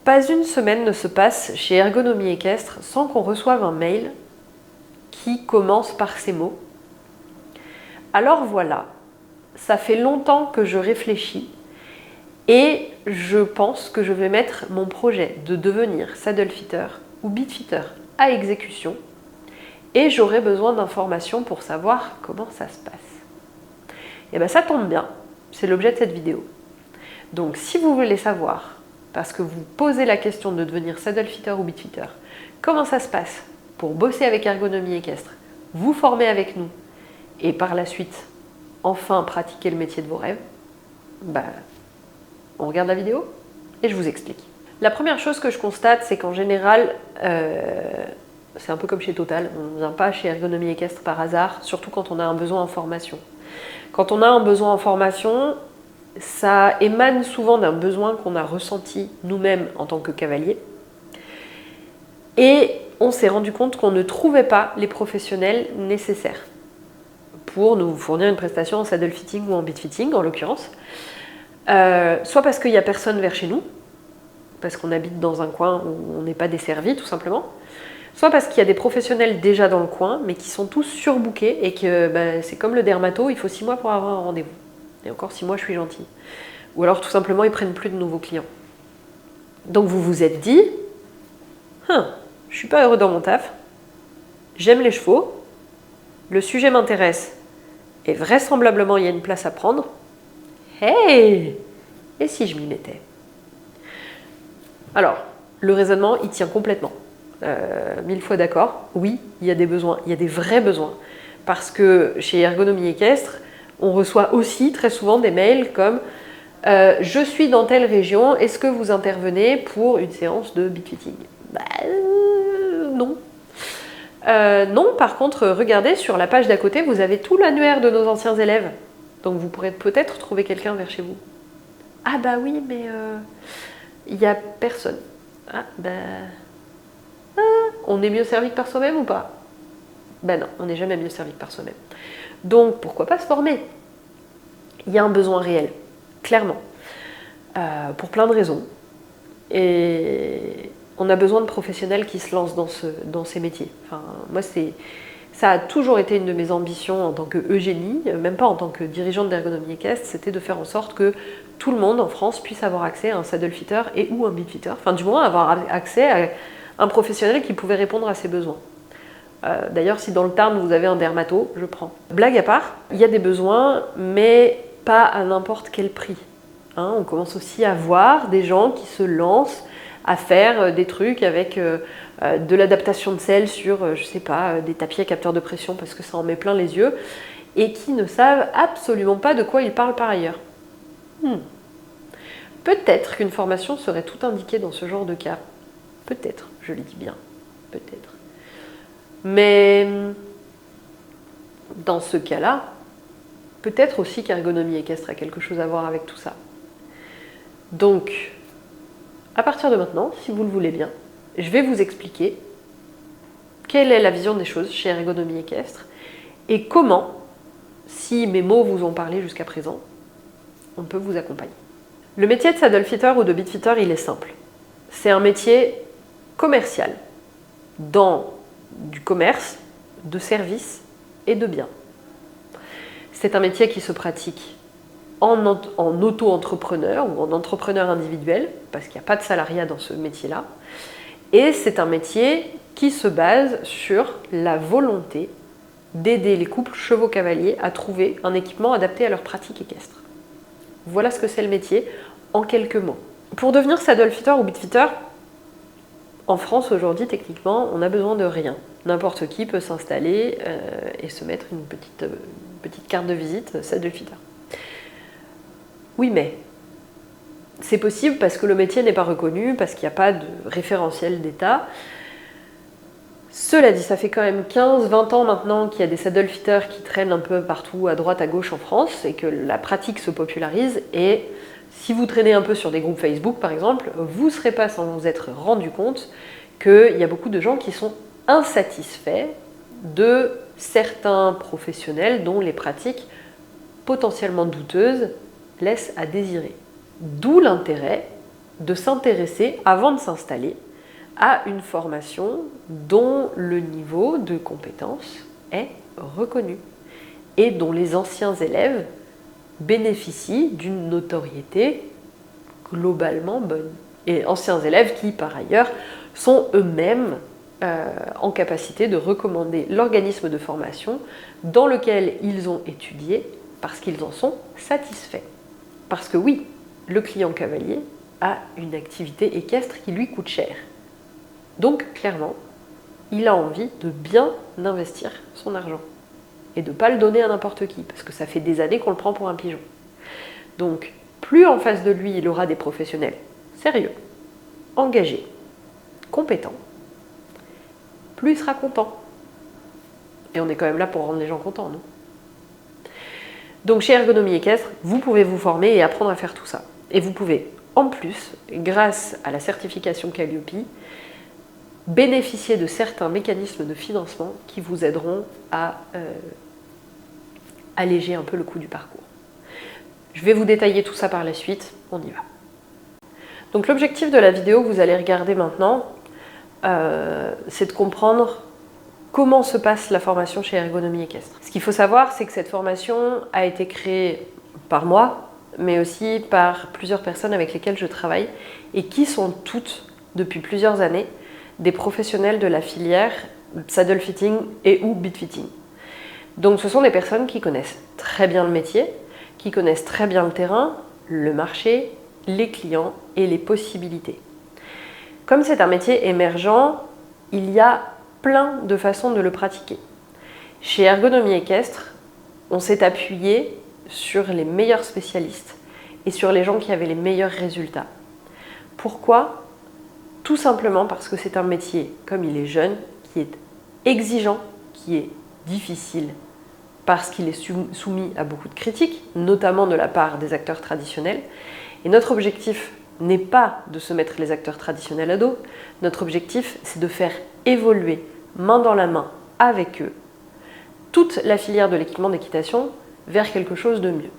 Pas une semaine ne se passe chez Ergonomie Équestre sans qu'on reçoive un mail qui commence par ces mots. Alors voilà, ça fait longtemps que je réfléchis et je pense que je vais mettre mon projet de devenir saddle fitter ou bit fitter à exécution et j'aurai besoin d'informations pour savoir comment ça se passe. Et bien ça tombe bien, c'est l'objet de cette vidéo. Donc si vous voulez savoir, parce que vous posez la question de devenir saddle fitter ou bit fitter, comment ça se passe pour bosser avec Ergonomie Équestre, vous former avec nous et par la suite enfin pratiquer le métier de vos rêves, on regarde la vidéo et je vous explique. La première chose que je constate, c'est qu'en général, c'est un peu comme chez Total, on ne vient pas chez Ergonomie Équestre par hasard, surtout quand on a un besoin en formation. Quand on a un besoin en formation, ça émane souvent d'un besoin qu'on a ressenti nous-mêmes en tant que cavalier. Et on s'est rendu compte qu'on ne trouvait pas les professionnels nécessaires pour nous fournir une prestation en saddle fitting ou en bit fitting en l'occurrence. Soit parce qu'il n'y a personne vers chez nous, parce qu'on habite dans un coin où on n'est pas desservi tout simplement, soit parce qu'il y a des professionnels déjà dans le coin, mais qui sont tous surbookés et que c'est comme le dermato, il faut 6 mois pour avoir un rendez-vous. Et encore 6 mois, je suis gentille. Ou alors tout simplement, ils prennent plus de nouveaux clients. Donc vous vous êtes dit, je suis pas heureux dans mon taf, j'aime les chevaux, le sujet m'intéresse et vraisemblablement il y a une place à prendre. Hey! Et si je m'y mettais? Alors, le raisonnement, il tient complètement. 1000 fois d'accord, oui, il y a des besoins, il y a des vrais besoins. Parce que chez Ergonomie Équestre, on reçoit aussi très souvent des mails comme je suis dans telle région, est-ce que vous intervenez pour une séance de bit fitting? Non. Non, par contre, regardez sur la page d'à côté, vous avez tout l'annuaire de nos anciens élèves. Donc vous pourrez peut-être trouver quelqu'un vers chez vous. Ah bah oui, mais il n'y a personne. On est mieux servi que par soi-même ou pas? Non, on n'est jamais mieux servi que par soi-même. Donc pourquoi pas se former? Il y a un besoin réel, clairement, pour plein de raisons. Et on a besoin de professionnels qui se lancent dans ces métiers. Enfin, moi, ça a toujours été une de mes ambitions en tant qu'Eugénie, même pas en tant que dirigeante d'Ergonomie Équestre, c'était de faire en sorte que tout le monde en France puisse avoir accès à un saddle fitter et ou un bit fitter, enfin du moins avoir accès à un professionnel qui pouvait répondre à ses besoins. D'ailleurs, si dans le Tarn vous avez un dermato, je prends. Blague à part, il y a des besoins, mais pas à n'importe quel prix. On commence aussi à voir des gens qui se lancent à faire des trucs avec de l'adaptation de selle sur, je sais pas, des tapis à capteur de pression parce que ça en met plein les yeux, et qui ne savent absolument pas de quoi ils parlent par ailleurs. Peut-être qu'une formation serait tout indiquée dans ce genre de cas. Peut-être, je le dis bien, peut-être. Mais dans ce cas-là, peut-être aussi qu'Ergonomie Équestre a quelque chose à voir avec tout ça. Donc, à partir de maintenant, si vous le voulez bien, je vais vous expliquer quelle est la vision des choses chez Ergonomie Équestre et comment, si mes mots vous ont parlé jusqu'à présent, on peut vous accompagner. Le métier de saddle fitter ou de bit fitter, il est simple. C'est un métier commercial, dans du commerce, de services et de biens. C'est un métier qui se pratique en auto-entrepreneur ou en entrepreneur individuel, parce qu'il n'y a pas de salariat dans ce métier-là. Et c'est un métier qui se base sur la volonté d'aider les couples chevaux-cavaliers à trouver un équipement adapté à leur pratique équestre. Voilà ce que c'est le métier en quelques mots. Pour devenir saddle fitter ou bit fitter, en France aujourd'hui, techniquement, on n'a besoin de rien. N'importe qui peut s'installer et se mettre une petite carte de visite saddle fitter. Oui, mais c'est possible parce que le métier n'est pas reconnu, parce qu'il n'y a pas de référentiel d'État. Cela dit, ça fait quand même 15-20 ans maintenant qu'il y a des saddle fitters qui traînent un peu partout, à droite, à gauche en France, et que la pratique se popularise. Et si vous traînez un peu sur des groupes Facebook, par exemple, vous ne serez pas sans vous être rendu compte qu'il y a beaucoup de gens qui sont insatisfaits de certains professionnels dont les pratiques potentiellement douteuses laissent à désirer. D'où l'intérêt de s'intéresser, avant de s'installer, à une formation dont le niveau de compétence est reconnu et dont les anciens élèves bénéficient d'une notoriété globalement bonne. Et anciens élèves qui, par ailleurs, sont eux-mêmes en capacité de recommander l'organisme de formation dans lequel ils ont étudié parce qu'ils en sont satisfaits. Parce que oui, le client cavalier a une activité équestre qui lui coûte cher. Donc, clairement, il a envie de bien investir son argent et de ne pas le donner à n'importe qui, parce que ça fait des années qu'on le prend pour un pigeon. Donc, plus en face de lui, il aura des professionnels sérieux, engagés, compétents, plus il sera content. Et on est quand même là pour rendre les gens contents, non? Donc, chez Ergonomie Équestre, vous pouvez vous former et apprendre à faire tout ça. Et vous pouvez, en plus, grâce à la certification Calliope, bénéficier de certains mécanismes de financement qui vous aideront à alléger un peu le coût du parcours. Je vais vous détailler tout ça par la suite, on y va. Donc l'objectif de la vidéo que vous allez regarder maintenant, c'est de comprendre comment se passe la formation chez Ergonomie Équestre. Ce qu'il faut savoir, c'est que cette formation a été créée par moi, mais aussi par plusieurs personnes avec lesquelles je travaille et qui sont toutes, depuis plusieurs années, des professionnels de la filière saddle fitting et ou bit fitting. Donc ce sont des personnes qui connaissent très bien le métier, qui connaissent très bien le terrain, le marché, les clients et les possibilités. Comme c'est un métier émergent, il y a plein de façons de le pratiquer. Chez Ergonomie Équestre, on s'est appuyé sur les meilleurs spécialistes et sur les gens qui avaient les meilleurs résultats. Pourquoi ? Tout simplement parce que c'est un métier, comme il est jeune, qui est exigeant, qui est difficile, parce qu'il est soumis à beaucoup de critiques, notamment de la part des acteurs traditionnels. Et notre objectif n'est pas de se mettre les acteurs traditionnels à dos, notre objectif c'est de faire évoluer main dans la main avec eux toute la filière de l'équipement d'équitation vers quelque chose de mieux.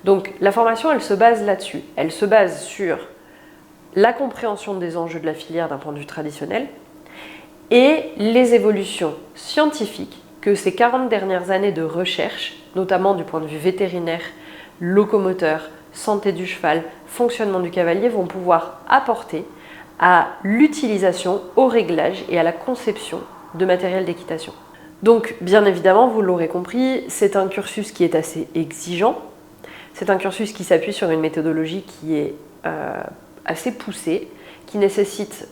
Donc la formation, elle se base là-dessus. Elle se base sur la compréhension des enjeux de la filière d'un point de vue traditionnel et les évolutions scientifiques que ces 40 dernières années de recherche, notamment du point de vue vétérinaire, locomoteur, santé du cheval, fonctionnement du cavalier, vont pouvoir apporter à l'utilisation, au réglage et à la conception de matériel d'équitation. Donc, bien évidemment, vous l'aurez compris, c'est un cursus qui est assez exigeant. C'est un cursus qui s'appuie sur une méthodologie qui est assez poussée, qui nécessite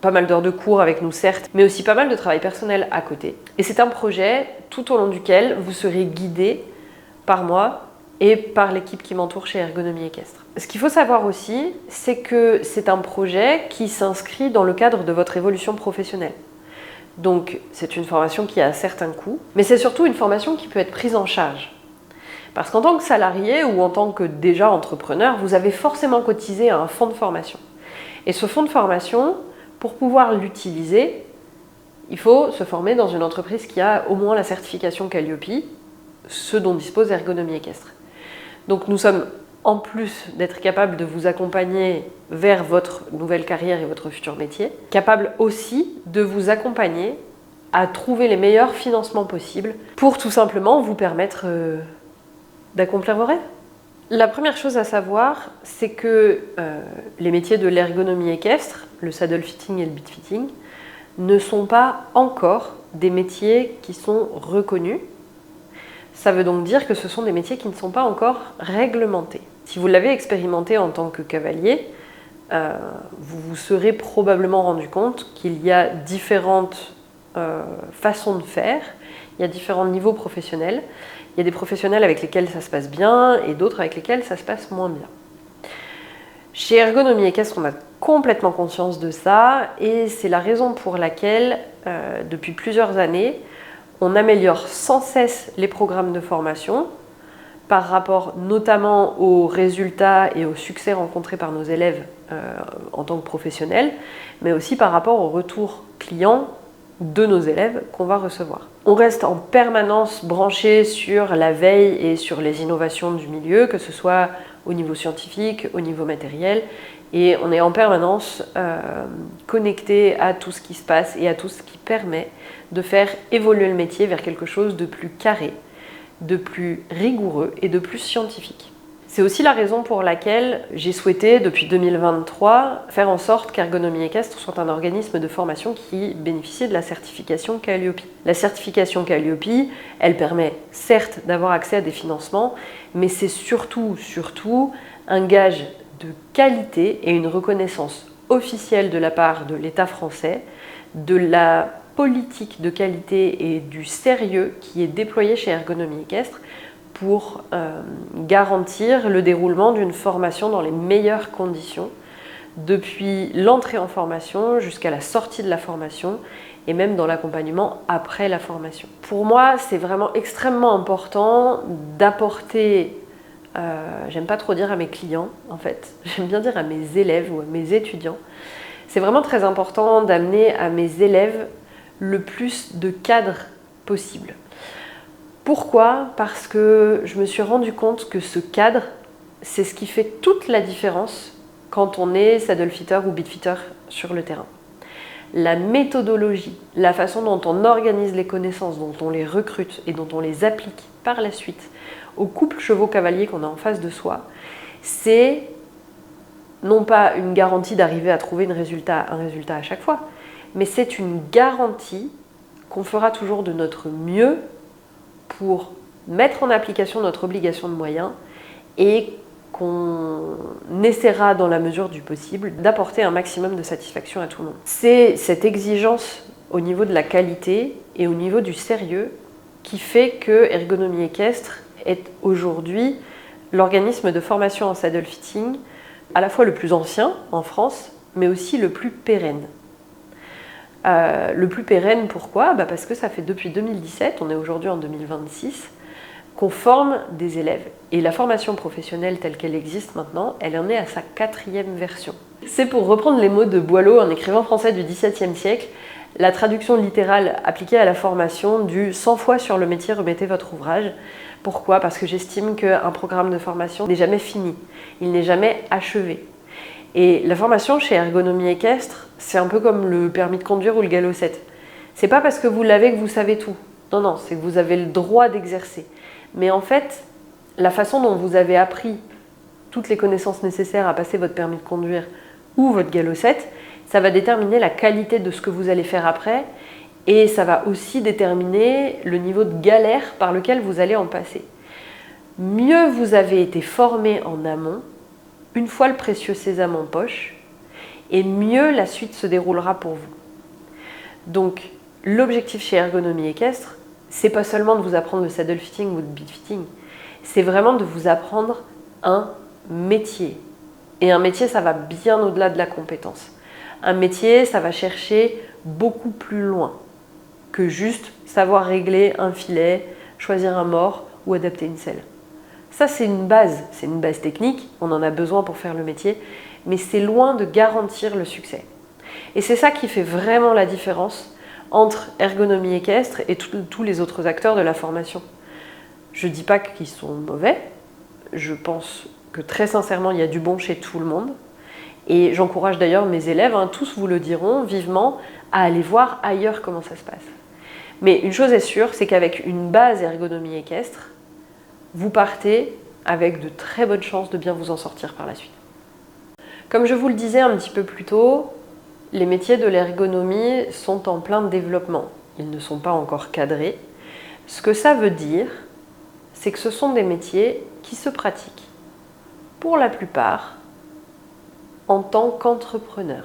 pas mal d'heures de cours avec nous certes, mais aussi pas mal de travail personnel à côté. Et c'est un projet tout au long duquel vous serez guidé par moi et par l'équipe qui m'entoure chez Ergonomie Équestre. Ce qu'il faut savoir aussi, c'est que c'est un projet qui s'inscrit dans le cadre de votre évolution professionnelle. Donc c'est une formation qui a un certain coût, mais c'est surtout une formation qui peut être prise en charge. Parce qu'en tant que salarié ou en tant que déjà entrepreneur, vous avez forcément cotisé à un fonds de formation. Et ce fonds de formation, pour pouvoir l'utiliser, il faut se former dans une entreprise qui a au moins la certification Calliope, ce dont dispose Ergonomie Équestre. Donc nous sommes, en plus d'être capables de vous accompagner vers votre nouvelle carrière et votre futur métier, capables aussi de vous accompagner à trouver les meilleurs financements possibles pour tout simplement vous permettre d'accomplir vos rêves. La première chose à savoir, c'est que les métiers de l'ergonomie équestre, le saddle fitting et le bit fitting, ne sont pas encore des métiers qui sont reconnus. Ça veut donc dire que ce sont des métiers qui ne sont pas encore réglementés. Si vous l'avez expérimenté en tant que cavalier, vous vous serez probablement rendu compte qu'il y a différentes façons de faire, il y a différents niveaux professionnels. Il y a des professionnels avec lesquels ça se passe bien et d'autres avec lesquels ça se passe moins bien. Chez Ergonomie Équestre, on a complètement conscience de ça et c'est la raison pour laquelle, depuis plusieurs années, on améliore sans cesse les programmes de formation par rapport notamment aux résultats et aux succès rencontrés par nos élèves en tant que professionnels, mais aussi par rapport aux retours clients de nos élèves qu'on va recevoir. On reste en permanence branché sur la veille et sur les innovations du milieu, que ce soit au niveau scientifique, au niveau matériel, et on est en permanence connecté à tout ce qui se passe et à tout ce qui permet de faire évoluer le métier vers quelque chose de plus carré, de plus rigoureux et de plus scientifique. C'est aussi la raison pour laquelle j'ai souhaité, depuis 2023, faire en sorte qu'Ergonomie Équestre soit un organisme de formation qui bénéficie de la certification Calliope. La certification Calliope, elle permet certes d'avoir accès à des financements, mais c'est surtout un gage de qualité et une reconnaissance officielle de la part de l'État français de la politique de qualité et du sérieux qui est déployé chez Ergonomie Équestre pour garantir le déroulement d'une formation dans les meilleures conditions, depuis l'entrée en formation jusqu'à la sortie de la formation et même dans l'accompagnement après la formation. Pour moi, c'est vraiment extrêmement important d'apporter, j'aime pas trop dire à mes clients en fait, j'aime bien dire à mes élèves ou à mes étudiants, c'est vraiment très important d'amener à mes élèves le plus de cadres possible. Pourquoi ? Parce que je me suis rendu compte que ce cadre, c'est ce qui fait toute la différence quand on est saddle fitter ou beat fitter sur le terrain. La méthodologie, la façon dont on organise les connaissances, dont on les recrute et dont on les applique par la suite au couple chevaux-cavalier qu'on a en face de soi, c'est non pas une garantie d'arriver à trouver un résultat à chaque fois, mais c'est une garantie qu'on fera toujours de notre mieux pour mettre en application notre obligation de moyens et qu'on essaiera dans la mesure du possible d'apporter un maximum de satisfaction à tout le monde. C'est cette exigence au niveau de la qualité et au niveau du sérieux qui fait que Ergonomie Équestre est aujourd'hui l'organisme de formation en saddle fitting à la fois le plus ancien en France, mais aussi le plus pérenne. Le plus pérenne, pourquoi ? Parce que ça fait depuis 2017, on est aujourd'hui en 2026, qu'on forme des élèves. Et la formation professionnelle telle qu'elle existe maintenant, elle en est à sa 4e version. C'est pour reprendre les mots de Boileau, un écrivain français du XVIIe siècle, la traduction littérale appliquée à la formation du « 100 fois sur le métier, remettez votre ouvrage ». Pourquoi ? Parce que j'estime qu'un programme de formation n'est jamais fini, il n'est jamais achevé. Et la formation chez Ergonomie Équestre, c'est un peu comme le permis de conduire ou le galop 7. C'est pas parce que vous l'avez que vous savez tout. Non, non, c'est que vous avez le droit d'exercer. Mais en fait, la façon dont vous avez appris toutes les connaissances nécessaires à passer votre permis de conduire ou votre galop 7, ça va déterminer la qualité de ce que vous allez faire après et ça va aussi déterminer le niveau de galère par lequel vous allez en passer. Mieux vous avez été formé en amont, une fois le précieux sésame en poche, et mieux la suite se déroulera pour vous. Donc, l'objectif chez Ergonomie Équestre, c'est pas seulement de vous apprendre le saddle fitting ou le beat fitting, c'est vraiment de vous apprendre un métier. Et un métier, ça va bien au-delà de la compétence. Un métier, ça va chercher beaucoup plus loin que juste savoir régler un filet, choisir un mors ou adapter une selle. Ça, c'est une base technique, on en a besoin pour faire le métier, mais c'est loin de garantir le succès. Et c'est ça qui fait vraiment la différence entre Ergonomie Équestre et tous les autres acteurs de la formation. Je ne dis pas qu'ils sont mauvais, je pense que très sincèrement, il y a du bon chez tout le monde. Et j'encourage d'ailleurs mes élèves, tous vous le diront vivement, à aller voir ailleurs comment ça se passe. Mais une chose est sûre, c'est qu'avec une base Ergonomie Équestre, vous partez avec de très bonnes chances de bien vous en sortir par la suite. Comme je vous le disais un petit peu plus tôt, les métiers de l'ergonomie sont en plein développement. Ils ne sont pas encore cadrés. Ce que ça veut dire, c'est que ce sont des métiers qui se pratiquent, pour la plupart, en tant qu'entrepreneur.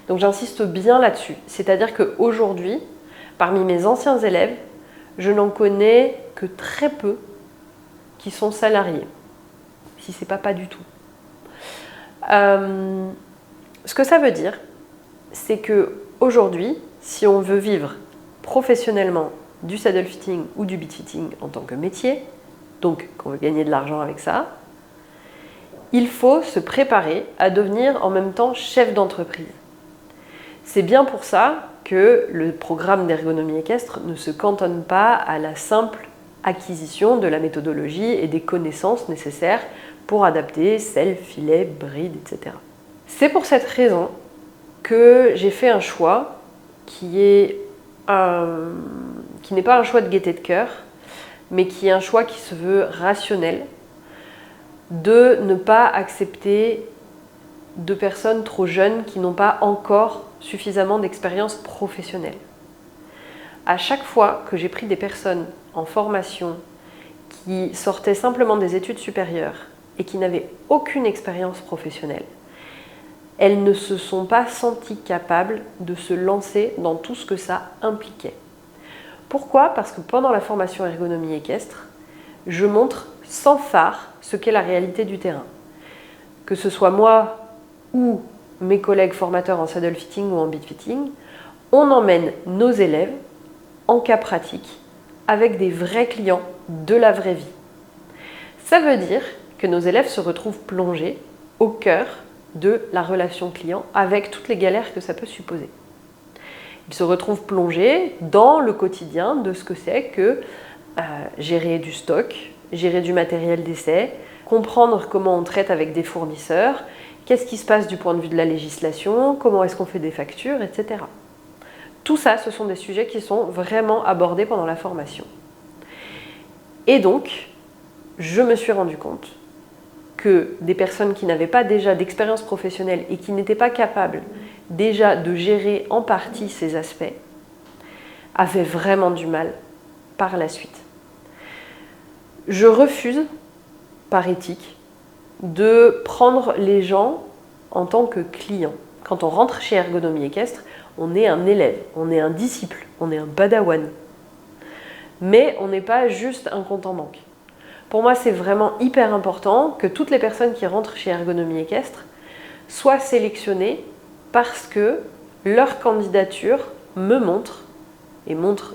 Donc j'insiste bien là-dessus. C'est-à-dire qu'aujourd'hui, parmi mes anciens élèves, je n'en connais que très peu qui sont salariés, si ce n'est pas du tout. Ce que ça veut dire, c'est qu'aujourd'hui, si on veut vivre professionnellement du saddle fitting ou du beat fitting en tant que métier, donc qu'on veut gagner de l'argent avec ça, il faut se préparer à devenir en même temps chef d'entreprise. C'est bien pour ça que le programme d'ergonomie équestre ne se cantonne pas à la simple acquisition de la méthodologie et des connaissances nécessaires pour adapter selle, filet, bride, etc. C'est pour cette raison que j'ai fait un choix qui n'est pas un choix de gaieté de cœur, mais qui est un choix qui se veut rationnel, de ne pas accepter de personnes trop jeunes qui n'ont pas encore suffisamment d'expérience professionnelle. À chaque fois que j'ai pris des personnes en formation qui sortaient simplement des études supérieures et qui n'avaient aucune expérience professionnelle, elles ne se sont pas senties capables de se lancer dans tout ce que ça impliquait. Pourquoi ? Parce que pendant la formation ergonomie équestre, je montre sans phare ce qu'est la réalité du terrain. Que ce soit moi ou mes collègues formateurs en saddle fitting ou en bit fitting, on emmène nos élèves en cas pratique avec des vrais clients de la vraie vie. Ça veut dire que nos élèves se retrouvent plongés au cœur de la relation client avec toutes les galères que ça peut supposer. Ils se retrouvent plongés dans le quotidien de ce que c'est que gérer du stock, gérer du matériel d'essai, comprendre comment on traite avec des fournisseurs, qu'est-ce qui se passe du point de vue de la législation, comment est-ce qu'on fait des factures, etc. Tout ça, ce sont des sujets qui sont vraiment abordés pendant la formation. Et donc, je me suis rendu compte que des personnes qui n'avaient pas déjà d'expérience professionnelle et qui n'étaient pas capables déjà de gérer en partie ces aspects avaient vraiment du mal par la suite. Je refuse, par éthique, de prendre les gens en tant que clients. Quand on rentre chez Ergonomie Équestre, on est un élève, on est un disciple, on est un padawan. Mais on n'est pas juste un compte en banque. Pour moi, c'est vraiment hyper important que toutes les personnes qui rentrent chez Ergonomie Équestre soient sélectionnées parce que leur candidature me montre, et montre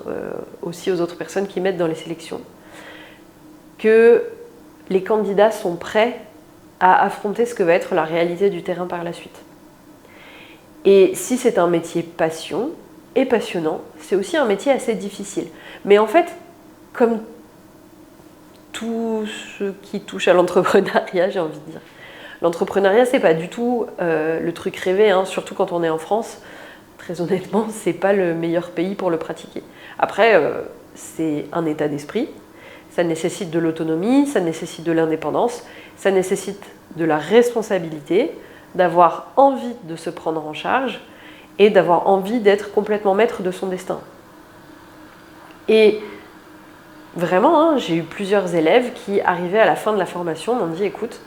aussi aux autres personnes qui mettent dans les sélections, que les candidats sont prêts à affronter ce que va être la réalité du terrain par la suite. Et si c'est un métier passion et passionnant, c'est aussi un métier assez difficile. Mais en fait, comme tout ce qui touche à l'entrepreneuriat, j'ai envie de dire, l'entrepreneuriat, c'est pas du tout le truc rêvé, hein, surtout quand on est en France. Très honnêtement, c'est pas le meilleur pays pour le pratiquer. Après, c'est un état d'esprit. Ça nécessite de l'autonomie, ça nécessite de l'indépendance, ça nécessite de la responsabilité, d'avoir envie de se prendre en charge et d'avoir envie d'être complètement maître de son destin. Et vraiment, hein, j'ai eu plusieurs élèves qui, arrivés à la fin de la formation, m'ont dit « Écoute,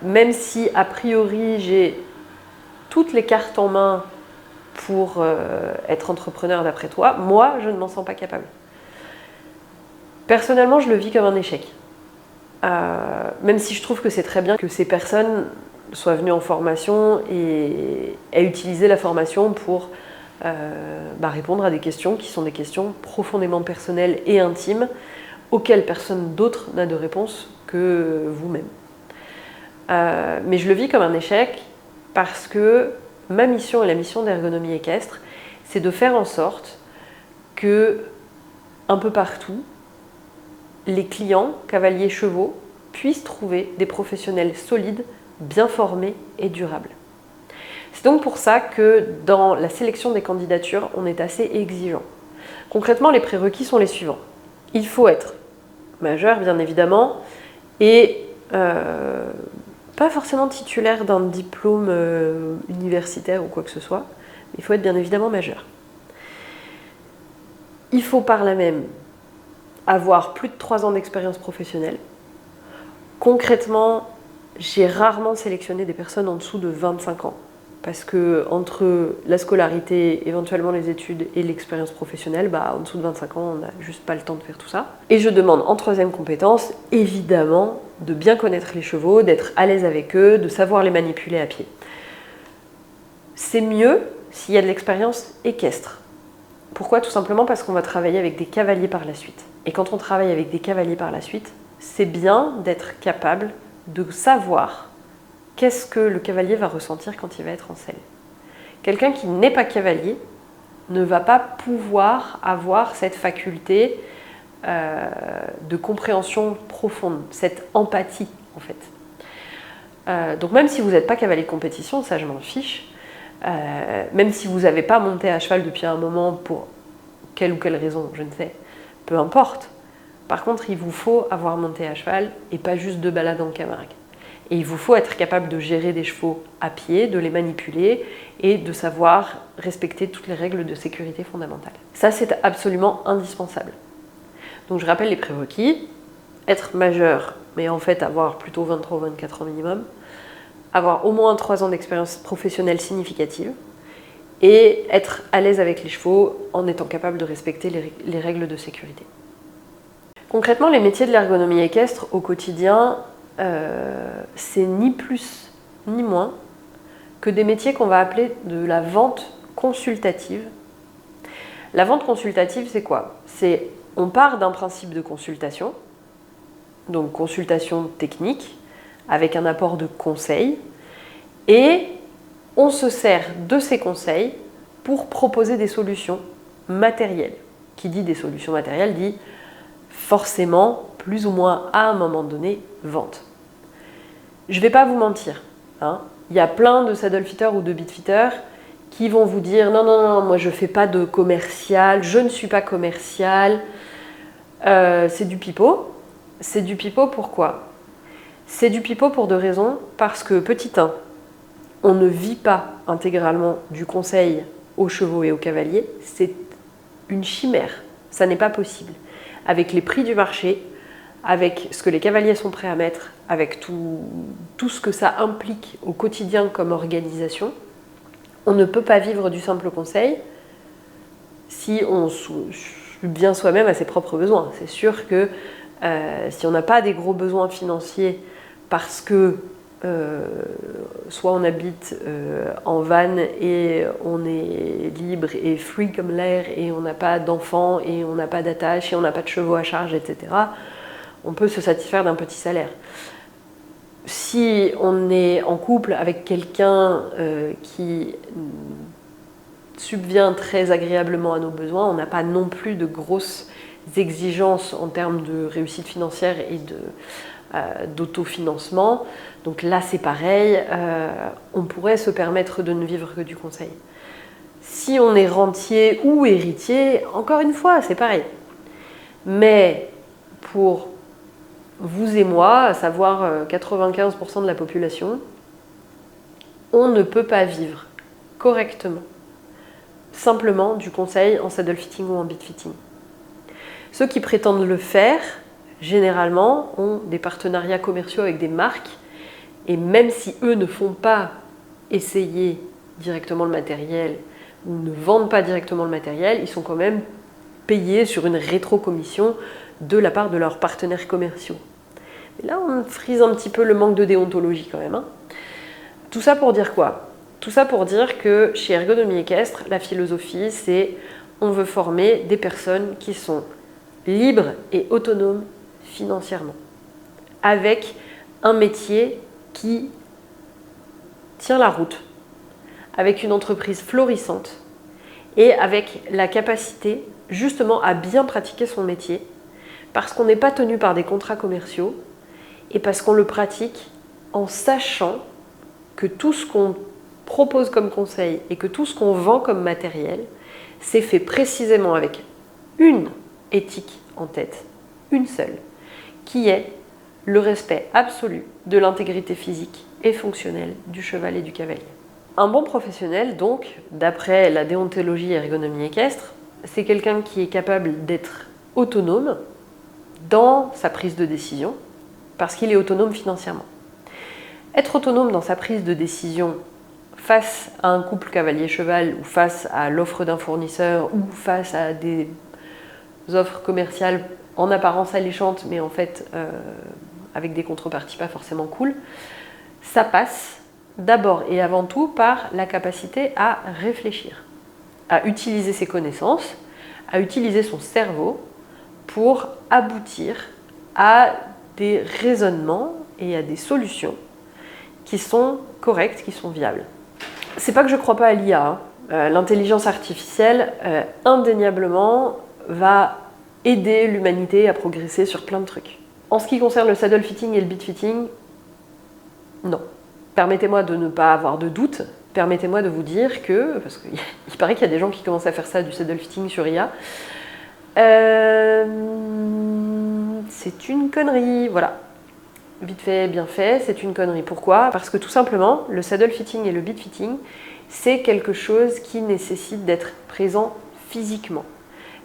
même si a priori j'ai toutes les cartes en main pour être entrepreneur d'après toi, moi, je ne m'en sens pas capable. » Personnellement, je le vis comme un échec. Même si je trouve que c'est très bien que ces personnes soient venues en formation et aient utilisé la formation pour répondre à des questions qui sont des questions profondément personnelles et intimes auxquelles personne d'autre n'a de réponse que vous-même. Mais je le vis comme un échec parce que ma mission et la mission d'Ergonomie Équestre, c'est de faire en sorte que, un peu partout, les clients, cavaliers, chevaux, puissent trouver des professionnels solides, bien formés et durables. C'est donc pour ça que dans la sélection des candidatures, on est assez exigeant. Concrètement, les prérequis sont les suivants. Il faut être majeur, bien évidemment, et pas forcément titulaire d'un diplôme universitaire ou quoi que ce soit, mais il faut être bien évidemment majeur. Il faut par là même avoir plus de 3 ans d'expérience professionnelle. Concrètement, j'ai rarement sélectionné des personnes en dessous de 25 ans. Parce que entre la scolarité, éventuellement les études et l'expérience professionnelle, en dessous de 25 ans, on n'a juste pas le temps de faire tout ça. Et je demande en 3e compétence, évidemment, de bien connaître les chevaux, d'être à l'aise avec eux, de savoir les manipuler à pied. C'est mieux s'il y a de l'expérience équestre. Pourquoi ? Tout simplement parce qu'on va travailler avec des cavaliers par la suite. Et quand on travaille avec des cavaliers par la suite, c'est bien d'être capable de savoir qu'est-ce que le cavalier va ressentir quand il va être en selle. Quelqu'un qui n'est pas cavalier ne va pas pouvoir avoir cette faculté de compréhension profonde, cette empathie en fait. Donc même si vous n'êtes pas cavalier de compétition, ça je m'en fiche, même si vous n'avez pas monté à cheval depuis un moment pour quelle ou quelle raison, je ne sais, peu importe. Par contre, il vous faut avoir monté à cheval et pas juste de balade en Camargue. Et il vous faut être capable de gérer des chevaux à pied, de les manipuler et de savoir respecter toutes les règles de sécurité fondamentales. Ça, c'est absolument indispensable. Donc je rappelle les prérequis. Être majeur, mais en fait avoir plutôt 23 ou 24 ans minimum. Avoir au moins 3 ans d'expérience professionnelle significative. Et être à l'aise avec les chevaux en étant capable de respecter les règles de sécurité. Concrètement, les métiers de l'ergonomie équestre au quotidien, c'est ni plus ni moins que des métiers qu'on va appeler de la vente consultative. La vente consultative, c'est quoi? On part d'un principe de consultation, donc consultation technique, avec un apport de conseils, et on se sert de ces conseils pour proposer des solutions matérielles. Qui dit des solutions matérielles dit forcément, plus ou moins à un moment donné, vente. Je ne vais pas vous mentir, hein. Il y a plein de saddle fitters ou de beat fitters qui vont vous dire non, non, non, moi je ne fais pas de commercial, je ne suis pas commercial. C'est du pipeau. C'est du pipeau pourquoi? C'est du pipeau pour 2 raisons. Parce que, petit 1, on ne vit pas intégralement du conseil aux chevaux et aux cavaliers. C'est une chimère. Ça n'est pas possible. Avec les prix du marché, avec ce que les cavaliers sont prêts à mettre, avec tout ce que ça implique au quotidien comme organisation, on ne peut pas vivre du simple conseil si on bien soi-même à ses propres besoins. C'est sûr que si on n'a pas des gros besoins financiers parce que soit on habite en van et on est libre et free comme l'air et on n'a pas d'enfants et on n'a pas d'attache et on n'a pas de chevaux à charge, etc., on peut se satisfaire d'un petit salaire. Si on est en couple avec quelqu'un qui subvient très agréablement à nos besoins, on n'a pas non plus de grosses exigences en termes de réussite financière et d'autofinancement. Donc là, c'est pareil, on pourrait se permettre de ne vivre que du conseil. Si on est rentier ou héritier, encore une fois, c'est pareil. Mais pour vous et moi, à savoir 95% de la population, on ne peut pas vivre correctement simplement du conseil en saddle fitting ou en beat fitting. Ceux qui prétendent le faire, généralement, ont des partenariats commerciaux avec des marques, et même si eux ne font pas essayer directement le matériel ou ne vendent pas directement le matériel, ils sont quand même payés sur une rétrocommission de la part de leurs partenaires commerciaux. Et là, on frise un petit peu le manque de déontologie quand même, hein. Tout ça pour dire quoi? Tout ça pour dire que chez Ergonomie Équestre, la philosophie, c'est on veut former des personnes qui sont libres et autonomes financièrement, avec un métier qui tient la route, avec une entreprise florissante et avec la capacité justement à bien pratiquer son métier, parce qu'on n'est pas tenu par des contrats commerciaux et parce qu'on le pratique en sachant que tout ce qu'on propose comme conseil et que tout ce qu'on vend comme matériel, c'est fait précisément avec une éthique en tête, une seule, qui est le respect absolu de l'intégrité physique et fonctionnelle du cheval et du cavalier. Un bon professionnel, donc, d'après la déontologie ergonomie équestre, c'est quelqu'un qui est capable d'être autonome dans sa prise de décision, parce qu'il est autonome financièrement. Être autonome dans sa prise de décision face à un couple cavalier-cheval ou face à l'offre d'un fournisseur ou face à des offres commerciales en apparence alléchantes mais en fait avec des contreparties pas forcément cool, ça passe d'abord et avant tout par la capacité à réfléchir, à utiliser ses connaissances, à utiliser son cerveau pour aboutir à des raisonnements et à des solutions qui sont correctes, qui sont viables. C'est pas que je crois pas à l'IA, hein. L'intelligence artificielle, indéniablement, va aider l'humanité à progresser sur plein de trucs. En ce qui concerne le saddle fitting et le beat fitting, non. Permettez-moi de ne pas avoir de doute, permettez-moi de vous dire que, parce qu'il paraît qu'il y a des gens qui commencent à faire ça, du saddle fitting sur IA, c'est une connerie, voilà. Vite fait, bien fait, c'est une connerie. Pourquoi? Parce que tout simplement, le saddle fitting et le beat fitting, c'est quelque chose qui nécessite d'être présent physiquement.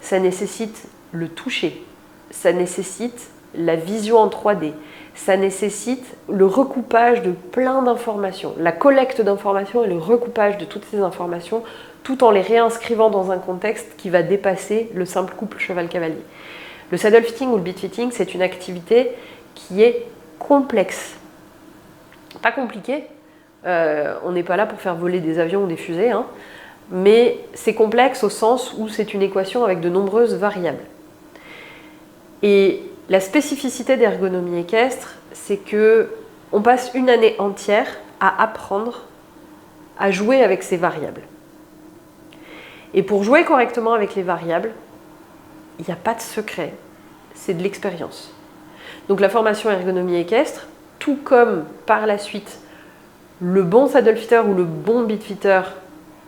Ça nécessite le toucher, ça nécessite la vision en 3D, ça nécessite le recoupage de plein d'informations, la collecte d'informations et le recoupage de toutes ces informations, tout en les réinscrivant dans un contexte qui va dépasser le simple couple cheval-cavalier. Le saddle fitting ou le beat fitting, c'est une activité qui est complexe. Pas compliqué, on n'est pas là pour faire voler des avions ou des fusées, hein, mais c'est complexe au sens où c'est une équation avec de nombreuses variables. Et la spécificité d'ergonomie équestre, c'est qu'on passe une année entière à apprendre à jouer avec ces variables. Et pour jouer correctement avec les variables, il n'y a pas de secret, c'est de l'expérience. Donc la formation ergonomie équestre, tout comme par la suite le bon saddle fitter ou le bon beat fitter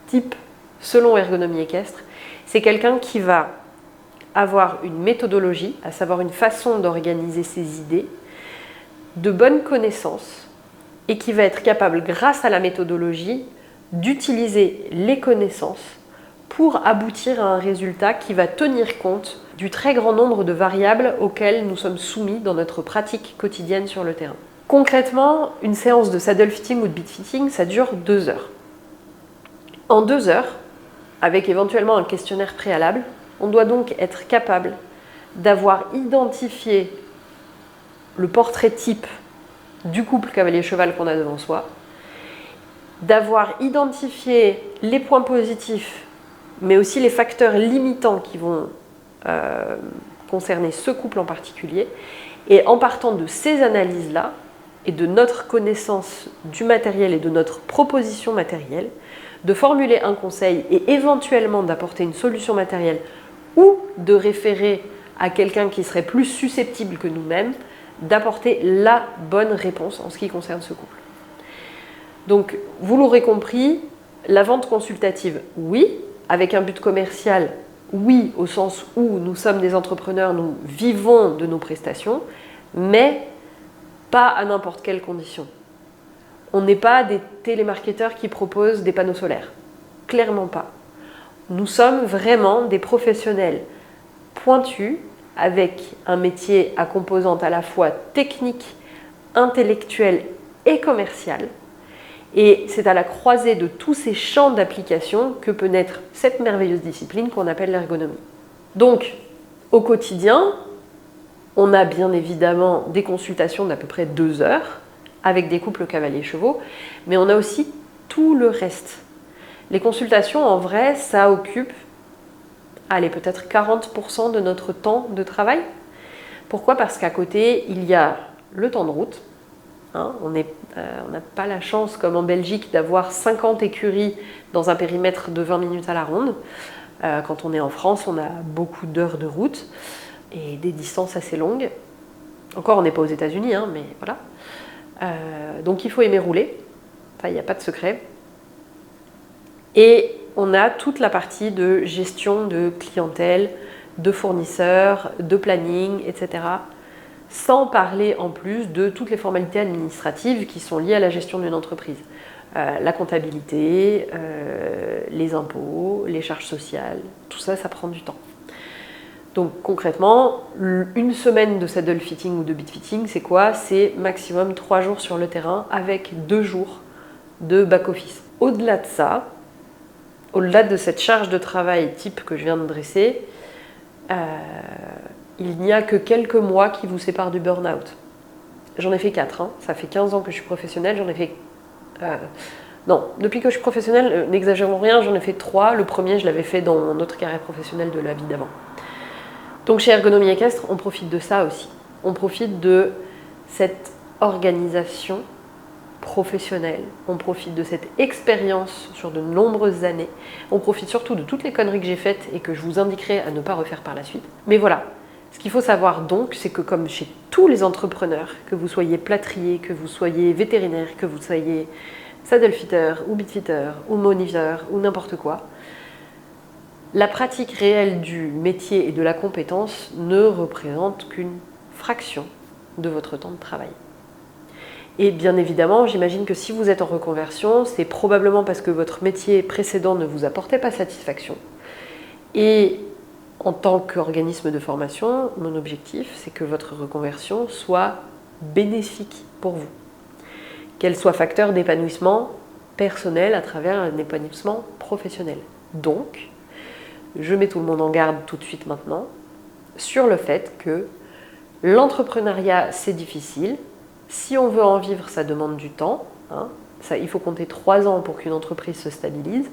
type selon ergonomie équestre, c'est quelqu'un qui va avoir une méthodologie, à savoir une façon d'organiser ses idées, de bonnes connaissances, et qui va être capable, grâce à la méthodologie, d'utiliser les connaissances pour aboutir à un résultat qui va tenir compte du très grand nombre de variables auxquelles nous sommes soumis dans notre pratique quotidienne sur le terrain. Concrètement, une séance de saddle fitting ou de beat fitting, ça dure 2 heures. En 2 heures, avec éventuellement un questionnaire préalable, on doit donc être capable d'avoir identifié le portrait type du couple cavalier-cheval qu'on a devant soi, d'avoir identifié les points positifs, mais aussi les facteurs limitants qui vont concerner ce couple en particulier, et en partant de ces analyses-là, et de notre connaissance du matériel et de notre proposition matérielle, de formuler un conseil et éventuellement d'apporter une solution matérielle ou de référer à quelqu'un qui serait plus susceptible que nous-mêmes, d'apporter la bonne réponse en ce qui concerne ce couple. Donc, vous l'aurez compris, la vente consultative, oui, avec un but commercial, oui, au sens où nous sommes des entrepreneurs, nous vivons de nos prestations, mais pas à n'importe quelle condition. On n'est pas des télémarketeurs qui proposent des panneaux solaires. Clairement pas. Nous sommes vraiment des professionnels pointus avec un métier à composante à la fois technique, intellectuelle et commerciale. Et c'est à la croisée de tous ces champs d'application que peut naître cette merveilleuse discipline qu'on appelle l'ergonomie. Donc, au quotidien, on a bien évidemment des consultations d'à peu près 2 heures avec des couples cavaliers-chevaux, mais on a aussi tout le reste. Les consultations, en vrai, ça occupe, allez, peut-être 40% de notre temps de travail. Pourquoi? Parce qu'à côté, il y a le temps de route. Hein, on n'a pas la chance, comme en Belgique, d'avoir 50 écuries dans un périmètre de 20 minutes à la ronde. Quand on est en France, on a beaucoup d'heures de route et des distances assez longues. Encore, on n'est pas aux États-Unis, hein, mais voilà. Donc il faut aimer rouler. Enfin, il n'y a pas de secret. Et on a toute la partie de gestion de clientèle, de fournisseurs, de planning, etc. Sans parler en plus de toutes les formalités administratives qui sont liées à la gestion d'une entreprise. La comptabilité, les impôts, les charges sociales, tout ça, ça prend du temps. Donc concrètement, une semaine de saddle fitting ou de beat fitting, c'est quoi? C'est maximum 3 jours sur le terrain avec 2 jours de back-office. Au-delà de ça, au-delà de cette charge de travail type que je viens de dresser, il n'y a que quelques mois qui vous séparent du burn-out. J'en ai fait 4, hein. Ça fait 15 ans que je suis professionnelle, j'en ai fait... non, depuis que je suis professionnelle, n'exagérons rien, j'en ai fait 3. Le premier, je l'avais fait dans mon autre carrière professionnelle de la vie d'avant. Donc chez Ergonomie Équestre, on profite de ça aussi. On profite de cette organisation professionnelle, on profite de cette expérience sur de nombreuses années, on profite surtout de toutes les conneries que j'ai faites et que je vous indiquerai à ne pas refaire par la suite. Mais voilà, Ce qu'il faut savoir donc, c'est que comme chez tous les entrepreneurs, que vous soyez plâtrier, que vous soyez vétérinaire, que vous soyez saddle fitter ou bit fitter ou moniteur ou n'importe quoi, la pratique réelle du métier et de la compétence ne représente qu'une fraction de votre temps de travail. Et bien évidemment, j'imagine que si vous êtes en reconversion, c'est probablement parce que votre métier précédent ne vous apportait pas satisfaction. Et en tant qu'organisme de formation, mon objectif, c'est que votre reconversion soit bénéfique pour vous. Qu'elle soit facteur d'épanouissement personnel à travers un épanouissement professionnel. Donc, je mets tout le monde en garde tout de suite maintenant sur le fait que l'entrepreneuriat, c'est difficile. Si on veut en vivre, ça demande du temps. Il faut compter 3 ans pour qu'une entreprise se stabilise.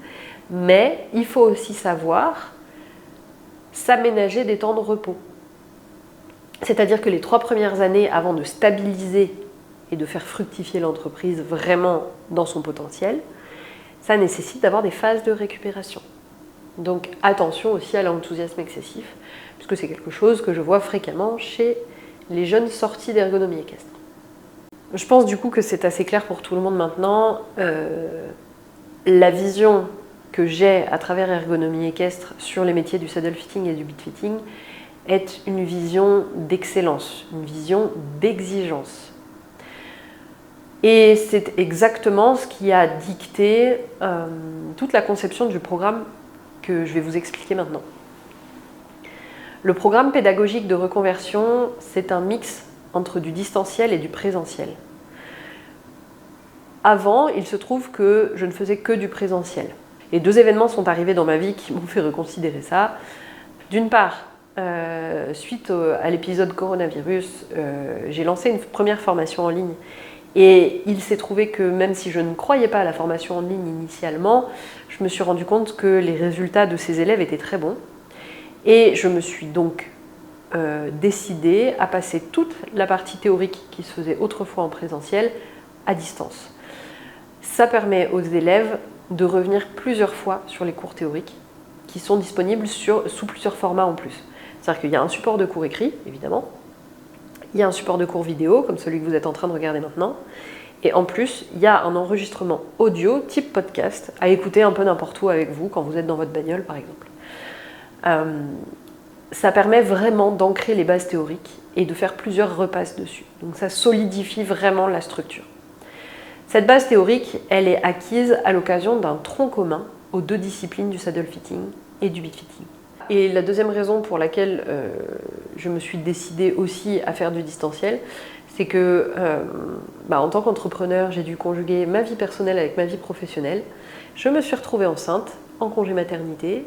Mais il faut aussi savoir s'aménager des temps de repos. C'est-à-dire que les 3 premières années, avant de stabiliser et de faire fructifier l'entreprise vraiment dans son potentiel, ça nécessite d'avoir des phases de récupération. Donc attention aussi à l'enthousiasme excessif, puisque c'est quelque chose que je vois fréquemment chez les jeunes sortis d'ergonomie équestre. Je pense du coup que c'est assez clair pour tout le monde maintenant. La vision que j'ai à travers ergonomie équestre sur les métiers du saddle fitting et du bit fitting est une vision d'excellence, une vision d'exigence. Et c'est exactement ce qui a dicté toute la conception du programme que je vais vous expliquer maintenant. Le programme pédagogique de reconversion, c'est un mix entre du distanciel et du présentiel. Avant, il se trouve que je ne faisais que du présentiel. Et 2 événements sont arrivés dans ma vie qui m'ont fait reconsidérer ça. D'une part, suite à l'épisode coronavirus, j'ai lancé une première formation en ligne. Et il s'est trouvé que même si je ne croyais pas à la formation en ligne initialement, je me suis rendu compte que les résultats de ces élèves étaient très bons. Et je me suis donc décidée à passer toute la partie théorique qui se faisait autrefois en présentiel à distance. Ça permet aux élèves de revenir plusieurs fois sur les cours théoriques qui sont disponibles sous plusieurs formats en plus. C'est-à-dire qu'il y a un support de cours écrit, évidemment. Il y a un support de cours vidéo, comme celui que vous êtes en train de regarder maintenant. Et en plus, il y a un enregistrement audio type podcast à écouter un peu n'importe où avec vous, quand vous êtes dans votre bagnole, par exemple. Ça permet vraiment d'ancrer les bases théoriques et de faire plusieurs repasses dessus. Donc ça solidifie vraiment la structure. Cette base théorique, elle est acquise à l'occasion d'un tronc commun aux 2 disciplines du saddle fitting et du bit fitting. Et la deuxième raison pour laquelle je me suis décidée aussi à faire du distanciel, c'est que en tant qu'entrepreneur, j'ai dû conjuguer ma vie personnelle avec ma vie professionnelle. Je me suis retrouvée enceinte, en congé maternité,